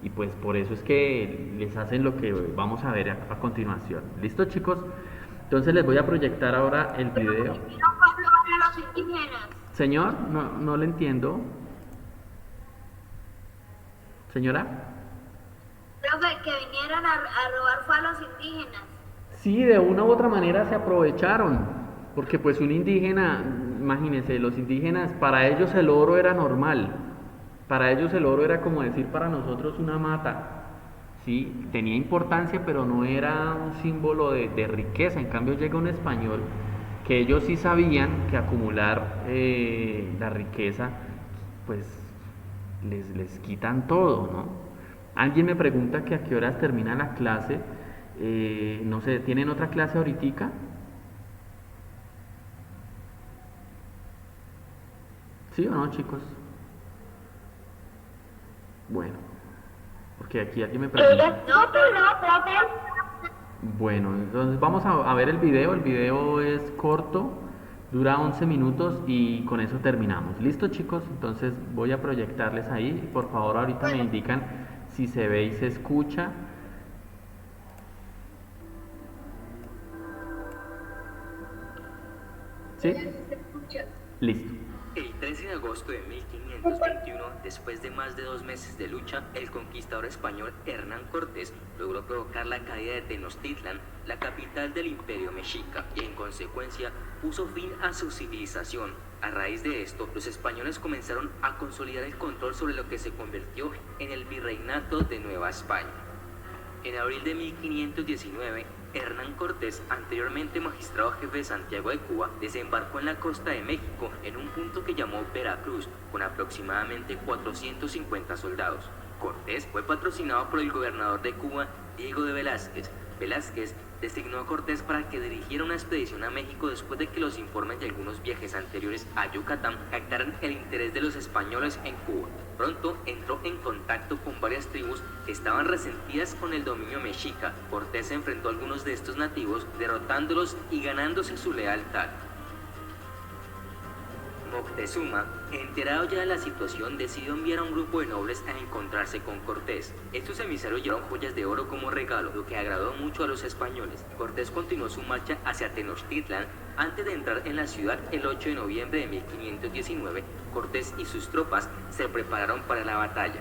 A: y pues por eso es que les hacen lo que vamos a ver a continuación. ¿Listo, chicos? Entonces les voy a proyectar ahora el video. Señor, no le entiendo. Señora.
B: Profe, que vinieron a robar fue a los indígenas.
A: Sí, de una u otra manera se aprovecharon, porque pues un indígena, imagínense, los indígenas, para ellos el oro era normal, para ellos el oro era como decir para nosotros una mata, ¿sí? Tenía importancia, pero no era un símbolo de riqueza. En cambio llega un español que ellos sí sabían que acumular la riqueza, pues les quitan todo, ¿no? Alguien me pregunta que a qué horas termina la clase. No sé, ¿tienen otra clase ahorita? ¿Sí o no, chicos? Bueno, porque aquí alguien me pregunta.
B: No, profe.
A: Bueno, entonces vamos a ver el video. El video es corto, dura 11 minutos y con eso terminamos. ¿Listo, chicos? Entonces voy a proyectarles ahí. Por favor, ahorita me indican si se ve y se escucha. ¿Sí? Listo.
D: El 13 de agosto de 1521, después de más de 2 meses de lucha, el conquistador español Hernán Cortés logró provocar la caída de Tenochtitlan, la capital del Imperio Mexica, y en consecuencia puso fin a su civilización. A raíz de esto, los españoles comenzaron a consolidar el control sobre lo que se convirtió en el Virreinato de Nueva España. En abril de 1519, Hernán Cortés, anteriormente magistrado jefe de Santiago de Cuba, desembarcó en la costa de México en un punto que llamó Veracruz, con aproximadamente 450 soldados. Cortés fue patrocinado por el gobernador de Cuba, Diego de Velázquez. Velázquez designó a Cortés para que dirigiera una expedición a México después de que los informes de algunos viajes anteriores a Yucatán captaran el interés de los españoles en Cuba. Pronto entró en contacto con varias tribus que estaban resentidas con el dominio mexica. Cortés se enfrentó a algunos de estos nativos, derrotándolos y ganándose su lealtad. Moctezuma, enterado ya de la situación, decidió enviar a un grupo de nobles a encontrarse con Cortés. Estos emisarios llevaron joyas de oro como regalo, lo que agradó mucho a los españoles. Cortés continuó su marcha hacia Tenochtitlan. Antes de entrar en la ciudad el 8 de noviembre de 1519, Cortés y sus tropas se prepararon para la batalla.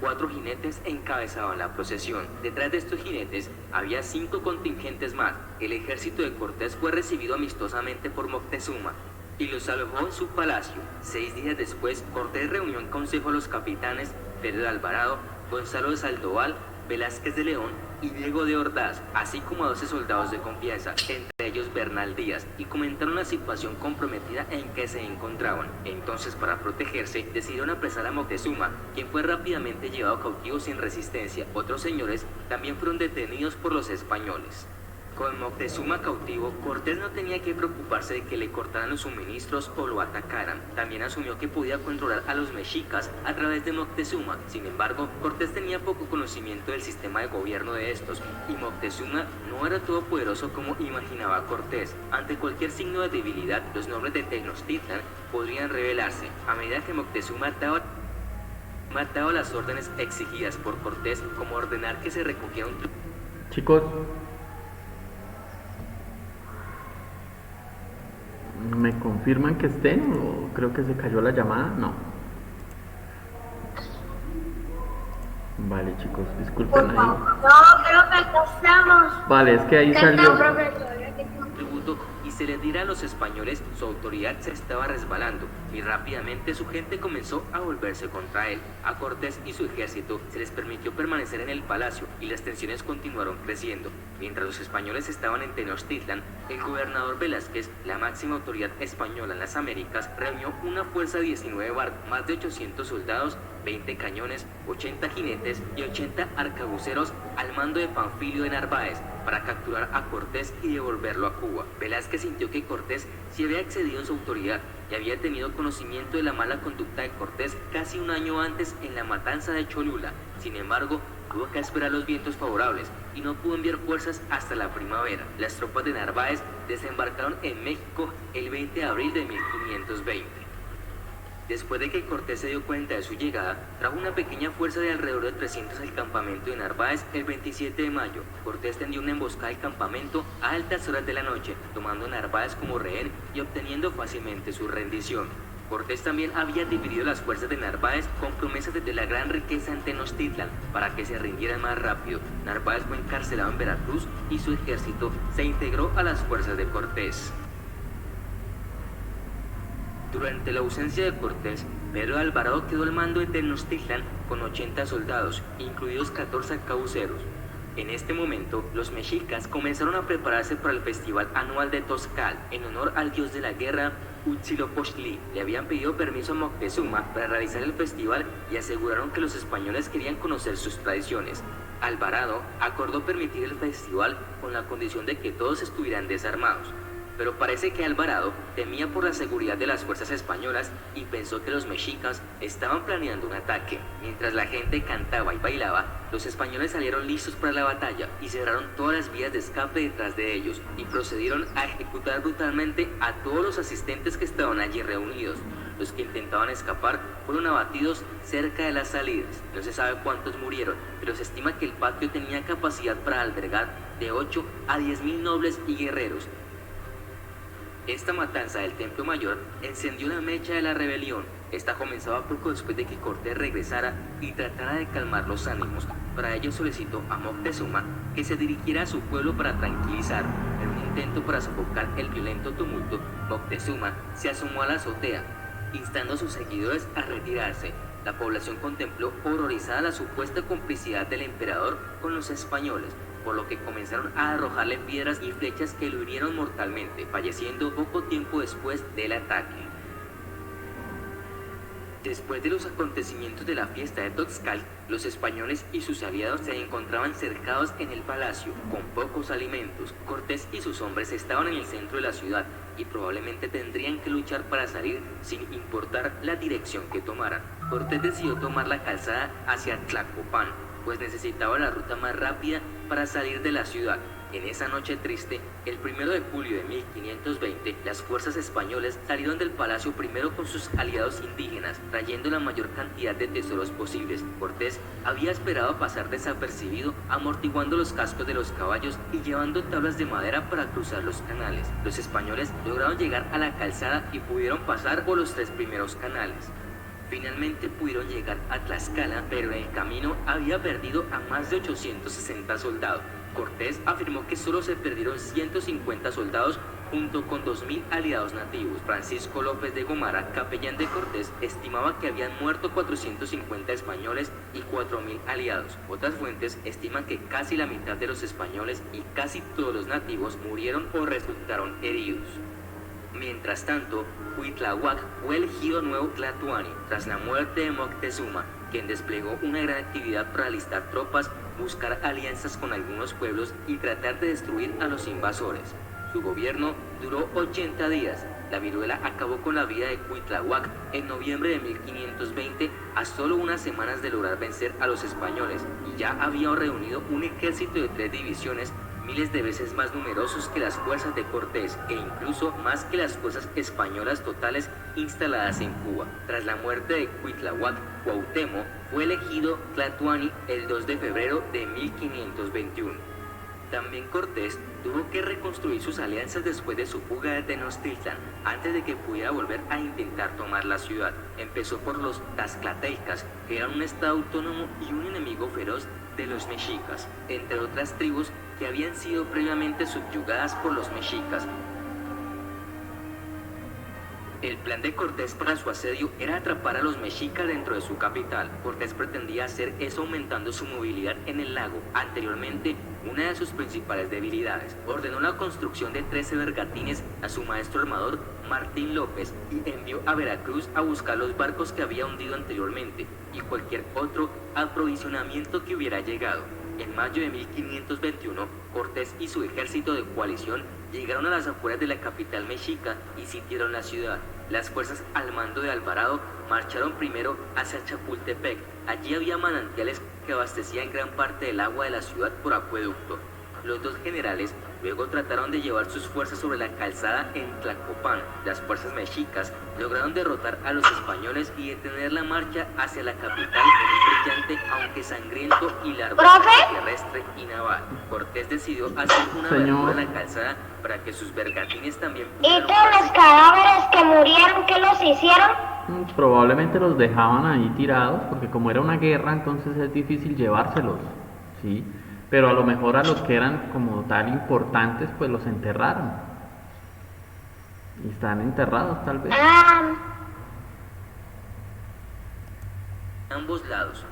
D: 4 jinetes encabezaban la procesión. Detrás de estos jinetes había 5 contingentes más. El ejército de Cortés fue recibido amistosamente por Moctezuma y los alojó en su palacio. 6 días después, Cortés reunió en consejo a los capitanes Pedro de Alvarado, Gonzalo de Sandoval, Velázquez de León y Diego de Ordaz, así como a 12 soldados de confianza, entre ellos Bernal Díaz, y comentaron la situación comprometida en que se encontraban. Entonces, para protegerse, decidieron apresar a Moctezuma, quien fue rápidamente llevado cautivo sin resistencia. Otros señores también fueron detenidos por los españoles. Con Moctezuma cautivo, Cortés no tenía que preocuparse de que le cortaran los suministros o lo atacaran. También asumió que podía controlar a los mexicas a través de Moctezuma. Sin embargo, Cortés tenía poco conocimiento del sistema de gobierno de estos, y Moctezuma no era todopoderoso como imaginaba Cortés. Ante cualquier signo de debilidad, los nobles de Tenochtitlan podrían rebelarse. A medida que Moctezuma daba las órdenes exigidas por Cortés, como ordenar que se recogiera un...
A: Chicos, ¿me confirman que estén o creo que se cayó la llamada? No. Vale, chicos, disculpen ahí.
B: No, creo que estamos.
A: Vale, es que ahí salió.
D: Tributo y se les diera a los españoles, su autoridad se estaba resbalando y rápidamente su gente comenzó a volverse contra él. A Cortés y su ejército se les permitió permanecer en el palacio y las tensiones continuaron creciendo. Mientras los españoles estaban en Tenochtitlan, el gobernador Velázquez, la máxima autoridad española en las Américas, reunió una fuerza de 19 barcos, más de 800 soldados, 20 cañones, 80 jinetes y 80 arcabuceros al mando de Panfilio de Narváez para capturar a Cortés y devolverlo a Cuba. Velázquez sintió que Cortés se había excedido en su autoridad y había tenido conocimiento de la mala conducta de Cortés casi un año antes en la matanza de Cholula. Sin embargo, tuvo que esperar los vientos favorables y no pudo enviar fuerzas hasta la primavera. Las tropas de Narváez desembarcaron en México el 20 de abril de 1520. Después de que Cortés se dio cuenta de su llegada, trajo una pequeña fuerza de alrededor de 300 al campamento de Narváez el 27 de mayo. Cortés tendió una emboscada al campamento a altas horas de la noche, tomando a Narváez como rehén y obteniendo fácilmente su rendición. Cortés también había dividido las fuerzas de Narváez con promesas de la gran riqueza en Tenochtitlan para que se rindieran más rápido. Narváez fue encarcelado en Veracruz y su ejército se integró a las fuerzas de Cortés. Durante la ausencia de Cortés, Pedro de Alvarado quedó al mando de Tenochtitlan con 80 soldados, incluidos 14 arcabuceros. En este momento, los mexicas comenzaron a prepararse para el festival anual de Toscal, en honor al dios de la guerra, Huitzilopochtli. Le habían pedido permiso a Moctezuma para realizar el festival y aseguraron que los españoles querían conocer sus tradiciones. Alvarado acordó permitir el festival con la condición de que todos estuvieran desarmados. Pero parece que Alvarado temía por la seguridad de las fuerzas españolas y pensó que los mexicas estaban planeando un ataque. Mientras la gente cantaba y bailaba, los españoles salieron listos para la batalla y cerraron todas las vías de escape detrás de ellos y procedieron a ejecutar brutalmente a todos los asistentes que estaban allí reunidos. Los que intentaban escapar fueron abatidos cerca de las salidas. No se sabe cuántos murieron, pero se estima que el patio tenía capacidad para albergar de 8 a 10.000 nobles y guerreros. Esta matanza del Templo Mayor encendió la mecha de la rebelión. Esta comenzaba poco después de que Cortés regresara y tratara de calmar los ánimos. Para ello solicitó a Moctezuma que se dirigiera a su pueblo para tranquilizar. En un intento para sofocar el violento tumulto, Moctezuma se asomó a la azotea, instando a sus seguidores a retirarse. La población contempló horrorizada la supuesta complicidad del emperador con los españoles, por lo que comenzaron a arrojarle piedras y flechas que lo hirieron mortalmente, falleciendo poco tiempo después del ataque. Después de los acontecimientos de la fiesta de Toxcal, los españoles y sus aliados se encontraban cercados en el palacio, con pocos alimentos. Cortés y sus hombres estaban en el centro de la ciudad y probablemente tendrían que luchar para salir sin importar la dirección que tomaran. Cortés decidió tomar la calzada hacia Tlacopan, pues necesitaba la ruta más rápida para salir de la ciudad. En esa noche triste, el 1 de julio de 1520, las fuerzas españolas salieron del palacio primero con sus aliados indígenas, trayendo la mayor cantidad de tesoros posibles. Cortés había esperado pasar desapercibido, amortiguando los cascos de los caballos y llevando tablas de madera para cruzar los canales. Los españoles lograron llegar a la calzada y pudieron pasar por los 3 primeros canales. Finalmente pudieron llegar a Tlaxcala, pero en el camino había perdido a más de 860 soldados. Cortés afirmó que solo se perdieron 150 soldados junto con 2.000 aliados nativos. Francisco López de Gomara, capellán de Cortés, estimaba que habían muerto 450 españoles y 4.000 aliados. Otras fuentes estiman que casi la mitad de los españoles y casi todos los nativos murieron o resultaron heridos. Mientras tanto, Cuitláhuac fue elegido nuevo Tlatoani tras la muerte de Moctezuma, quien desplegó una gran actividad para alistar tropas, buscar alianzas con algunos pueblos y tratar de destruir a los invasores. Su gobierno duró 80 días. La viruela acabó con la vida de Cuitláhuac en noviembre de 1520, a solo unas semanas de lograr vencer a los españoles, y ya había reunido un ejército de 3 divisiones, miles de veces más numerosos que las fuerzas de Cortés e incluso más que las fuerzas españolas totales instaladas en Cuba. Tras la muerte de Cuitláhuac, Cuauhtémoc fue elegido Tlatoani el 2 de febrero de 1521. También Cortés tuvo que reconstruir sus alianzas después de su fuga de Tenochtitlan, antes de que pudiera volver a intentar tomar la ciudad. Empezó por los Tlaxcaltecas, que eran un estado autónomo y un enemigo feroz de los mexicas, entre otras tribus que habían sido previamente subyugadas por los mexicas. El plan de Cortés para su asedio era atrapar a los mexicas dentro de su capital. Cortés pretendía hacer eso aumentando su movilidad en el lago, anteriormente una de sus principales debilidades. Ordenó la construcción de 13 bergatines a su maestro armador Martín López y envió a Veracruz a buscar los barcos que había hundido anteriormente y cualquier otro aprovisionamiento que hubiera llegado. En mayo de 1521, Cortés y su ejército de coalición llegaron a las afueras de la capital mexica y sitiaron la ciudad. Las fuerzas al mando de Alvarado marcharon primero hacia Chapultepec. Allí había manantiales que abastecían gran parte del agua de la ciudad por acueducto. Los 2 generales luego trataron de llevar sus fuerzas sobre la calzada en Tlacopan. Las fuerzas mexicas lograron derrotar a los españoles y detener la marcha hacia la capital en un brillante, aunque sangriento y largo ataque terrestre y naval. Cortés decidió hacer una abertura en la calzada para que sus bergatines también
C: ¿Y todos los cadáveres que murieron, qué los hicieron?
A: Probablemente los dejaban ahí tirados, porque como era una guerra, entonces es difícil llevárselos, ¿sí? Pero a lo mejor a los que eran como tal importantes, pues los enterraron. Y están enterrados tal vez.
D: Ambos lados.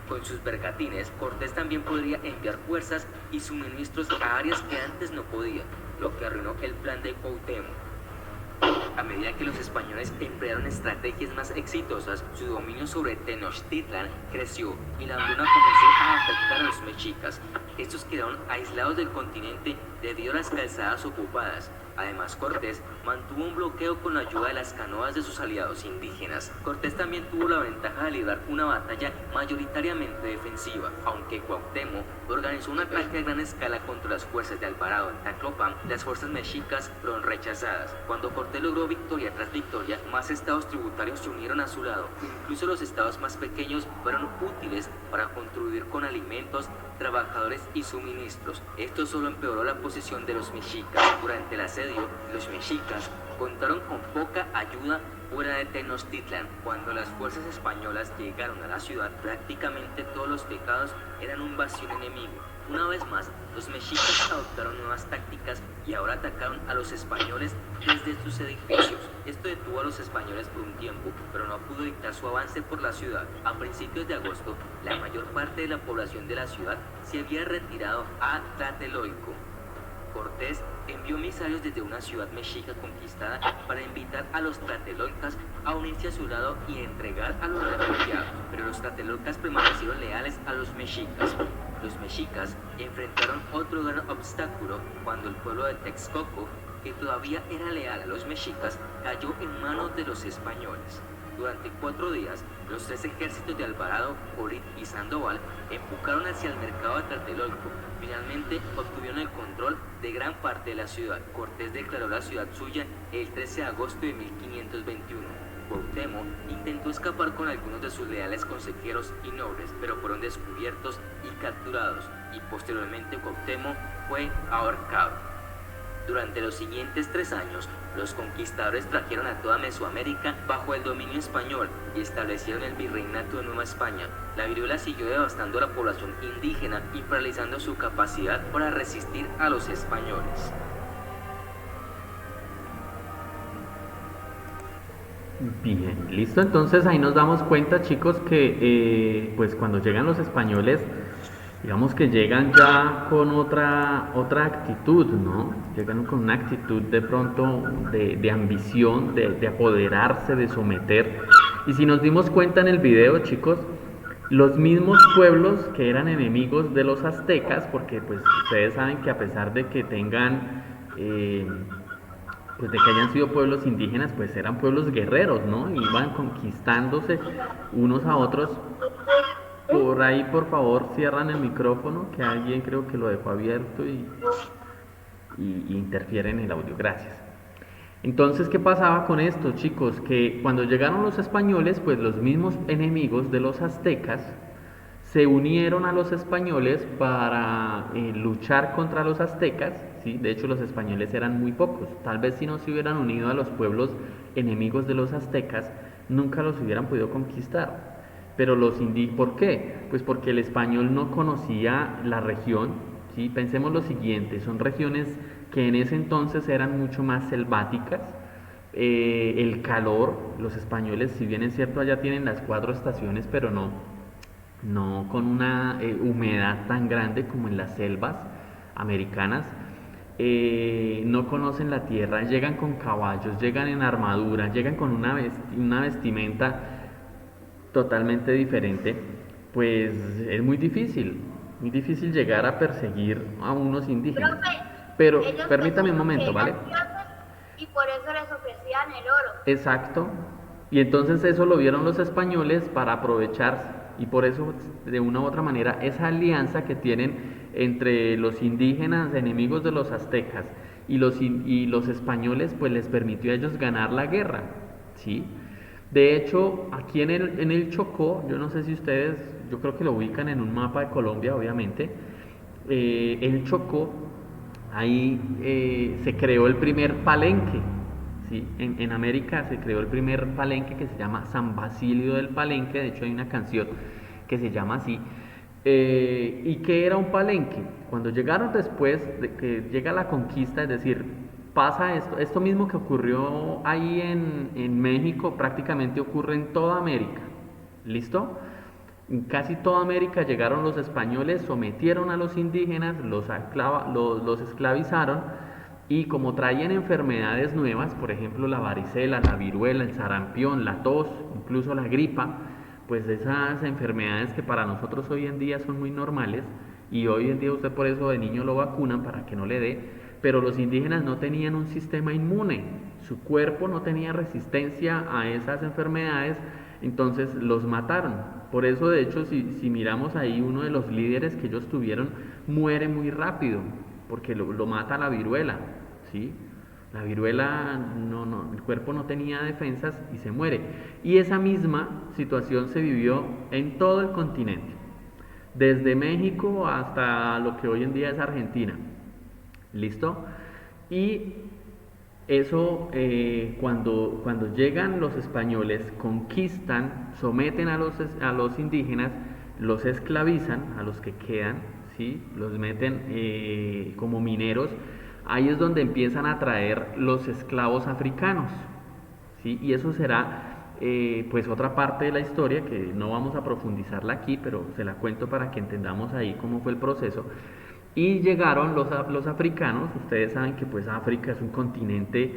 D: Con sus bergatines, Cortés también podría enviar fuerzas y suministros a áreas que antes no podía, lo que arruinó el plan de Cuauhtémoc. A medida que los españoles emplearon estrategias más exitosas, su dominio sobre Tenochtitlan creció y la hambruna comenzó a afectar a los mexicas. Estos quedaron aislados del continente debido a las calzadas ocupadas. Además, Cortés mantuvo un bloqueo con la ayuda de las canoas de sus aliados indígenas. Cortés también tuvo la ventaja de librar una batalla mayoritariamente defensiva, aunque Cuauhtémoc organizó un ataque a gran escala contra las fuerzas de Alvarado en Taclopan. Las fuerzas mexicas fueron rechazadas. Cuando Cortés logró victoria tras victoria, más estados tributarios se unieron a su lado. Incluso los estados más pequeños fueron útiles para contribuir con alimentos, trabajadores víveres y suministros. Esto solo empeoró la posición de los mexicas. Durante el asedio, los mexicas contaron con poca ayuda fuera de Tenochtitlan. Cuando las fuerzas españolas llegaron a la ciudad, prácticamente todos los pecados eran un bastión enemigo. Una vez más, los mexicas adoptaron nuevas tácticas y ahora atacaron a los españoles desde sus edificios. Esto detuvo a los españoles por un tiempo, pero no pudo dictar su avance por la ciudad. A principios de agosto, la mayor parte de la población de la ciudad se había retirado a Tlatelolco. Cortés envió emisarios desde una ciudad mexica conquistada para invitar a los tlatelolcas a unirse a su lado y entregar a los refugiados, pero los tlatelolcas permanecieron leales a los mexicas. Los mexicas enfrentaron otro gran obstáculo cuando el pueblo de Texcoco, que todavía era leal a los mexicas, cayó en manos de los españoles. Durante 4 días, los 3 ejércitos de Alvarado, Orit y Sandoval empujaron hacia el mercado de Tlatelolco. Finalmente obtuvieron el control de gran parte de la ciudad. Cortés declaró la ciudad suya el 13 de agosto de 1521. Cuauhtémoc intentó escapar con algunos de sus leales consejeros y nobles, pero fueron descubiertos y capturados, y posteriormente Cuauhtémoc fue ahorcado. Durante los siguientes 3 años, los conquistadores trajeron a toda Mesoamérica bajo el dominio español y establecieron el virreinato de Nueva España. La viruela siguió devastando a la población indígena y paralizando su capacidad para resistir a los españoles.
A: Bien, listo. Entonces ahí nos damos cuenta, chicos, que pues cuando llegan los españoles, digamos que llegan ya con otra actitud, ¿no? Llegan con una actitud de pronto de ambición, de apoderarse, de someter. Y si nos dimos cuenta en el video, chicos, los mismos pueblos que eran enemigos de los aztecas, porque pues ustedes saben que a pesar de que tengan, pues de que hayan sido pueblos indígenas, pues eran pueblos guerreros, ¿no? Iban conquistándose unos a otros. Por ahí, por favor, cierran el micrófono, que alguien creo que lo dejó abierto y interfiere en el audio. Gracias. Entonces, ¿qué pasaba con esto, chicos? Que cuando llegaron los españoles, pues los mismos enemigos de los aztecas se unieron a los españoles para luchar contra los aztecas, ¿sí? De hecho, los españoles eran muy pocos. Tal vez si no se hubieran unido a los pueblos enemigos de los aztecas, nunca los hubieran podido conquistar. Pero los indígenas, ¿por qué? Pues porque el español no conocía la región, ¿sí? Pensemos lo siguiente, son regiones que en ese entonces eran mucho más selváticas, el calor, los españoles, si bien es cierto, allá tienen las 4 estaciones, pero no con una humedad tan grande como en las selvas americanas, no conocen la tierra, llegan con caballos, llegan en armadura, llegan con una vestimenta totalmente diferente, pues es muy difícil llegar a perseguir a unos indígenas. Pero permítame un momento, ¿vale?
B: Y por eso les ofrecían el oro.
A: Exacto. Y entonces eso lo vieron los españoles para aprovecharse. Y por eso, de una u otra manera, esa alianza que tienen entre los indígenas, enemigos de los aztecas, y los españoles, pues les permitió a ellos ganar la guerra, ¿sí? De hecho, aquí en el Chocó, yo no sé si ustedes, yo creo que lo ubican en un mapa de Colombia, obviamente, el Chocó, ahí se creó el primer palenque, ¿sí? En América se creó el primer palenque que se llama San Basilio del Palenque, de hecho hay una canción que se llama así. ¿Y qué era un palenque? Cuando llegaron después de que llega la conquista, es decir, pasa esto mismo que ocurrió ahí en México, prácticamente ocurre en toda América, ¿listo? En casi toda América llegaron los españoles, sometieron a los indígenas, los esclavizaron, y como traían enfermedades nuevas, por ejemplo la varicela, la viruela, el sarampión, la tos, incluso la gripa, pues esas enfermedades que para nosotros hoy en día son muy normales, y hoy en día usted por eso de niño lo vacunan para que no le dé, pero los indígenas no tenían un sistema inmune, su cuerpo no tenía resistencia a esas enfermedades, entonces los mataron. Por eso, de hecho, si miramos ahí, uno de los líderes que ellos tuvieron muere muy rápido, porque lo mata la viruela, ¿sí? La viruela, el cuerpo no tenía defensas y se muere. Y esa misma situación se vivió en todo el continente. desde México hasta lo que hoy en día es Argentina. ¿Listo? Y eso, cuando llegan los españoles, conquistan, someten a los indígenas, los esclavizan, a los que quedan, ¿sí? Los meten como mineros. Ahí es donde empiezan a traer los esclavos africanos, ¿sí? Y eso será pues otra parte de la historia que no vamos a profundizarla aquí, pero se la cuento para que entendamos ahí cómo fue el proceso. Y llegaron los africanos. Ustedes saben que pues África es un continente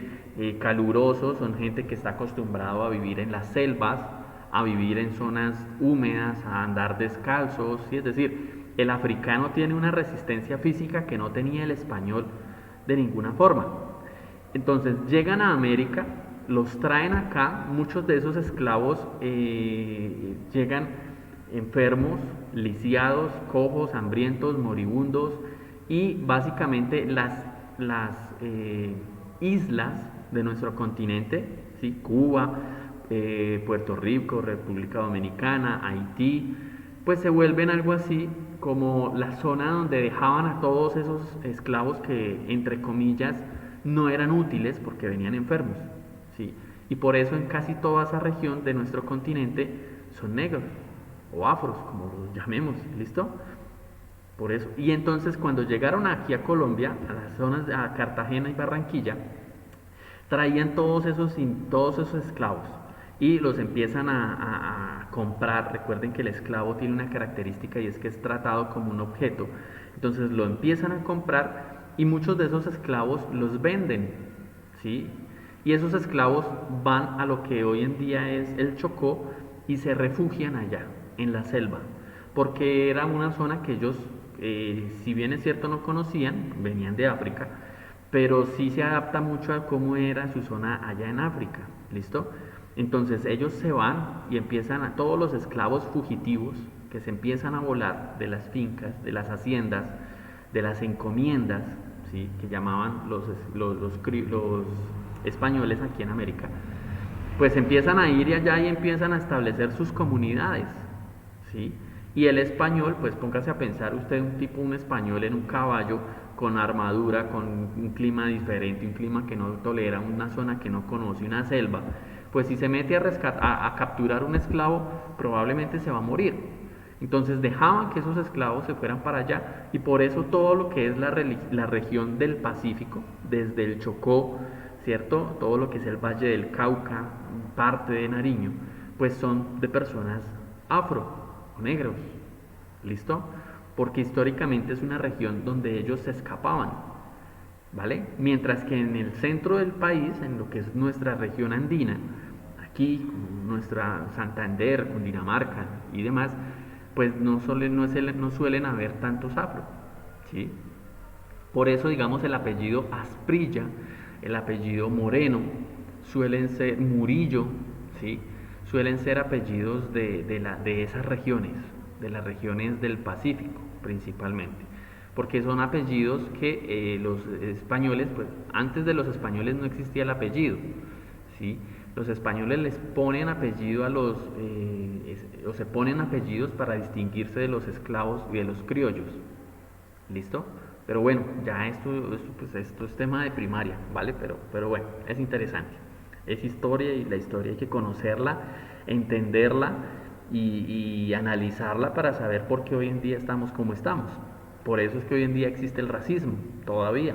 A: caluroso, son gente que está acostumbrado a vivir en las selvas, a vivir en zonas húmedas, a andar descalzos, ¿sí? Es decir, el africano tiene una resistencia física que no tenía el español de ninguna forma. Entonces llegan a América, los traen acá, muchos de esos esclavos llegan enfermos, lisiados, cojos, hambrientos, moribundos, y básicamente las islas de nuestro continente, ¿sí? Cuba, Puerto Rico, República Dominicana, Haití, pues se vuelven algo así como la zona donde dejaban a todos esos esclavos que, entre comillas, no eran útiles porque venían enfermos, ¿sí? Y por eso en casi toda esa región de nuestro continente son negros o afros, como los llamemos, ¿listo? Por eso. Y entonces cuando llegaron aquí a Colombia, a las zonas de Cartagena y Barranquilla, traían todos esos esclavos y los empiezan a comprar. Recuerden que el esclavo tiene una característica y es que es tratado como un objeto. Entonces lo empiezan a comprar y muchos de esos esclavos los venden, ¿sí? Y esos esclavos van a lo que hoy en día es el Chocó y se refugian allá, en la selva, porque era una zona que ellos, si bien es cierto, no conocían, venían de África, pero sí se adapta mucho a cómo era su zona allá en África, ¿listo? Entonces ellos se van y empiezan a todos los esclavos fugitivos que se empiezan a volar de las fincas, de las haciendas, de las encomiendas, ¿sí? Que llamaban los españoles aquí en América, pues empiezan a ir allá y empiezan a establecer sus comunidades, ¿sí? Y el español, pues póngase a pensar usted un español en un caballo con armadura, con un clima diferente, un clima que no tolera, una zona que no conoce, una selva, pues si se mete a capturar un esclavo, probablemente se va a morir. Entonces dejaban que esos esclavos se fueran para allá, y por eso todo lo que es la región del Pacífico, desde el Chocó, ¿cierto? Todo lo que es el Valle del Cauca, parte de Nariño, pues son de personas afro o negros, ¿listo? Porque históricamente es una región donde ellos se escapaban, ¿vale? Mientras que en el centro del país, en lo que es nuestra región andina, aquí, nuestra Santander, Cundinamarca y demás, pues no suelen haber tantos afro, ¿sí? Por eso, digamos, el apellido Asprilla, el apellido Moreno, suelen ser Murillo, ¿sí? Suelen ser apellidos de esas regiones, de las regiones del Pacífico principalmente, porque son apellidos que los españoles, pues antes de los españoles no existía el apellido, ¿sí? Los españoles les ponen apellido a o se ponen apellidos para distinguirse de los esclavos y de los criollos, ¿listo? Pero bueno, ya esto es tema de primaria, ¿vale? Pero bueno, es interesante. Es historia, y la historia hay que conocerla, entenderla y analizarla para saber por qué hoy en día estamos como estamos. Por eso es que hoy en día existe el racismo, todavía,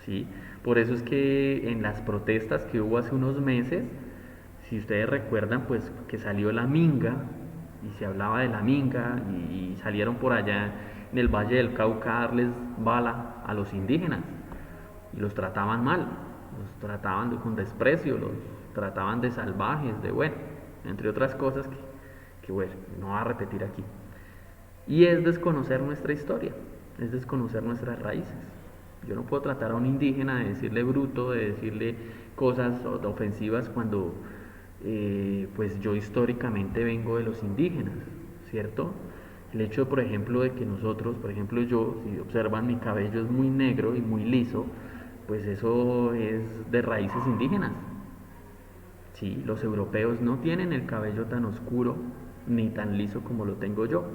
A: ¿sí? Por eso es que en las protestas que hubo hace unos meses, si ustedes recuerdan, pues que salió la minga, y se hablaba de la minga, y salieron por allá en el Valle del Cauca a darles bala a los indígenas, y los trataban mal, los trataban con desprecio, los trataban de salvajes, de bueno, entre otras cosas que bueno, no va a repetir aquí. Y es desconocer nuestra historia, es desconocer nuestras raíces. Yo no puedo tratar a un indígena de decirle bruto, de decirle cosas ofensivas cuando pues yo históricamente vengo de los indígenas, ¿cierto? El hecho, por ejemplo, de que nosotros, por ejemplo yo, si observan mi cabello es muy negro y muy liso, pues eso es de raíces indígenas. Sí, los europeos no tienen el cabello tan oscuro ni tan liso como lo tengo yo,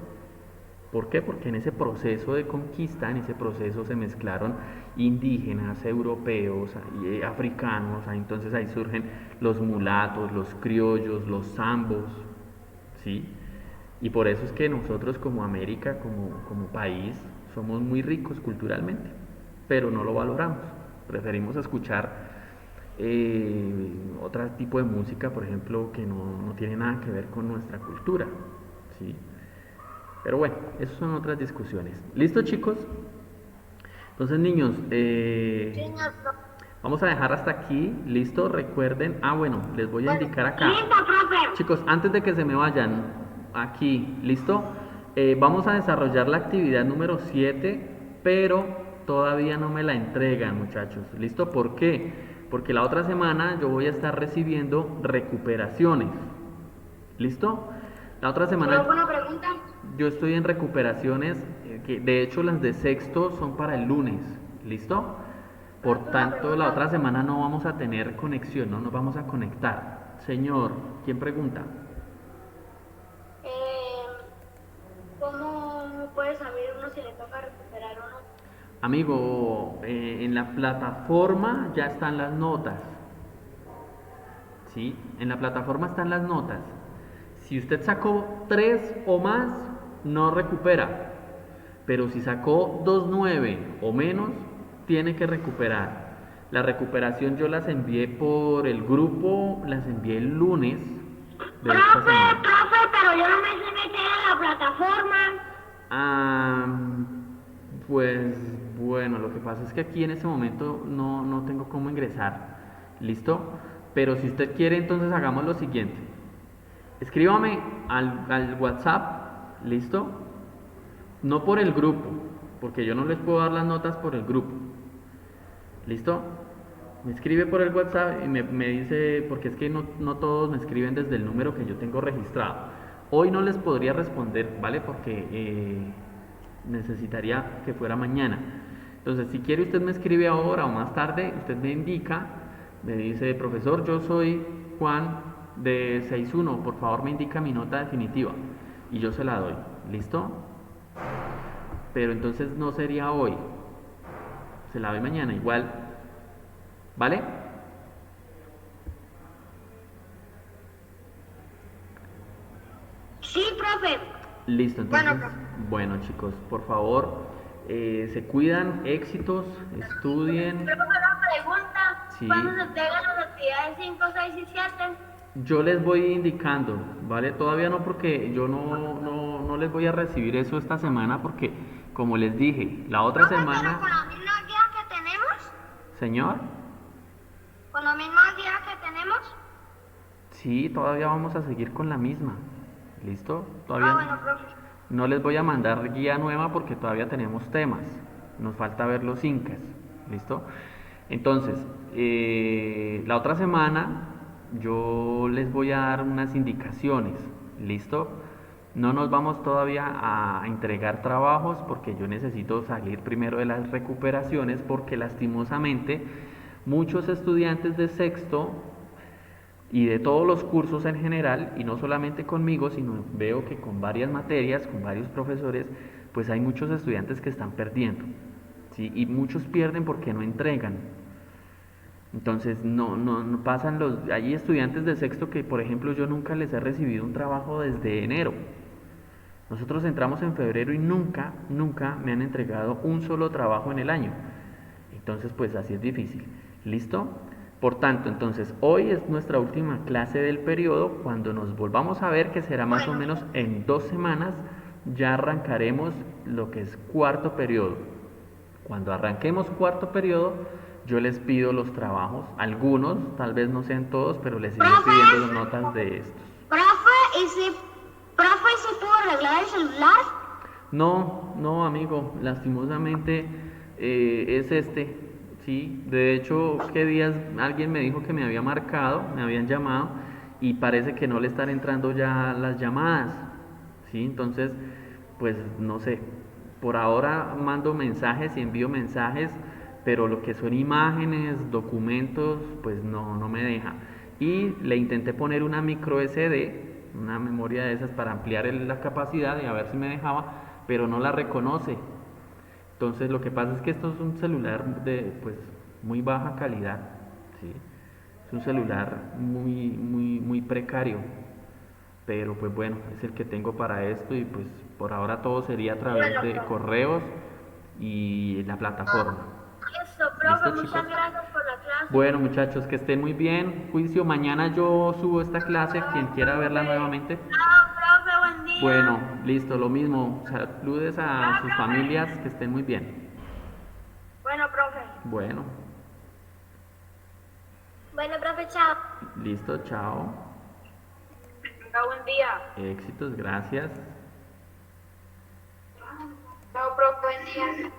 A: ¿Por qué? Porque en ese proceso de conquista, en ese proceso se mezclaron indígenas, europeos, africanos, entonces ahí surgen los mulatos, los criollos, los zambos, ¿sí? Y por eso es que nosotros como América, como país, somos muy ricos culturalmente, pero no lo valoramos. Preferimos escuchar otro tipo de música, por ejemplo, que no tiene nada que ver con nuestra cultura, ¿sí? Pero bueno, esas son otras discusiones. ¿Listo, chicos? Entonces, niños,
B: Señor,
A: vamos a dejar hasta aquí. ¿Listo? Recuerden. Bueno, les voy a indicar acá.
C: Listo, profe.
A: Chicos, antes de que se me vayan, aquí, ¿listo? Vamos a desarrollar la actividad número 7, pero todavía no me la entregan, muchachos. ¿Listo? ¿Por qué? Porque la otra semana yo voy a estar recibiendo recuperaciones. ¿Listo? La otra semana
C: ¿Alguna pregunta?
A: yo estoy en recuperaciones, que de hecho las de sexto son para el lunes. ¿Listo? Por tanto, la otra semana no vamos a tener conexión, no nos vamos a conectar. Señor, ¿quién pregunta?
C: ¿Cómo puede saber uno si le toca recuperar o no?
A: Amigo, en la plataforma ya están las notas. ¿Sí? En la plataforma están las notas. Si usted sacó 3 o más, no recupera. Pero si sacó 2,9 o menos, tiene que recuperar. La recuperación yo las envié por el grupo, las envié el lunes de esta semana.
C: Profe, pero yo no me sé meter a la plataforma.
A: Pues bueno, lo que pasa es que aquí en este momento no tengo cómo ingresar. ¿Listo? Pero si usted quiere, entonces hagamos lo siguiente. Escríbame al WhatsApp, ¿listo? No por el grupo, porque yo no les puedo dar las notas por el grupo. ¿Listo? Me escribe por el WhatsApp y me dice, porque es que no todos me escriben desde el número que yo tengo registrado. Hoy no les podría responder, ¿vale? Porque necesitaría que fuera mañana. Entonces, si quiere usted me escribe ahora o más tarde, usted me indica, me dice, profesor, yo soy Juan de 6.1, por favor me indica mi nota definitiva y yo se la doy. ¿Listo? Pero entonces no sería hoy, se la doy mañana igual, ¿vale?
C: Sí, profe.
A: Listo, entonces, bueno chicos, por favor, se cuidan, éxitos, estudien.
B: Pero una pregunta,
A: Sí.
B: ¿cuándo se entregan las actividades 5, 6 y 7?
A: Yo les voy indicando, ¿vale? Todavía no, porque yo no les voy a recibir eso esta semana, porque como les dije, la otra
C: Profe, pero
A: semana...
C: con la misma guía que tenemos,
A: Señor,
C: con la misma guía que tenemos.
A: sí, todavía vamos a seguir con la misma. ¿Listo? Todavía
C: Bueno, profe.
A: no les voy a mandar guía nueva porque todavía tenemos temas. Nos falta ver los incas. ¿Listo? Entonces, la otra semana yo les voy a dar unas indicaciones. ¿Listo? No nos vamos todavía a entregar trabajos porque yo necesito salir primero de las recuperaciones, porque lastimosamente muchos estudiantes de sexto y de todos los cursos en general, y no solamente conmigo, sino veo que con varias materias, con varios profesores, pues hay muchos estudiantes que están perdiendo, ¿sí? Y muchos pierden porque no entregan. Entonces no pasan hay estudiantes de sexto que, por ejemplo, yo nunca les he recibido un trabajo desde enero. Nosotros entramos en febrero y nunca me han entregado un solo trabajo en el año. Entonces, pues así es difícil. ¿Listo? Por tanto, entonces, hoy es nuestra última clase del periodo. Cuando nos volvamos a ver, que será más o menos en 2 semanas, ya arrancaremos lo que es cuarto periodo. Cuando arranquemos cuarto periodo, yo les pido los trabajos, algunos, tal vez no sean todos, pero les iré pidiendo las notas de estos.
C: Profe, ¿y si puedo arreglar el celular?
A: No, amigo, lastimosamente es este. Sí, de hecho, ¿qué días alguien me dijo que me había marcado, me habían llamado y parece que no le están entrando ya las llamadas? Sí, entonces, pues no sé, por ahora mando mensajes y envío mensajes, pero lo que son imágenes, documentos, pues no me deja. Y le intenté poner una micro SD, una memoria de esas para ampliar la capacidad y a ver si me dejaba, pero no la reconoce. Entonces lo que pasa es que esto es un celular de pues muy baja calidad, ¿sí? Es un celular muy precario, pero pues bueno, es el que tengo para esto y pues por ahora todo sería a través
B: Bueno,
A: de
B: profe.
A: correos y la plataforma.
B: Listo, profe,
A: ¿Listo,
B: muchas
A: chicos?
B: gracias por la clase.
A: Bueno, muchachos, que estén muy bien. Juicio, mañana yo subo esta clase, quien quiera verla nuevamente.
B: Chao, profe, buen día.
A: Bueno, listo, lo mismo. Saludes a sus familias, que estén muy bien.
B: Bueno, profe.
A: Bueno,
C: Bueno, profe, chao.
A: listo, chao.
B: Chao, buen día.
A: Éxitos, gracias.
B: Chao, profe, buen día.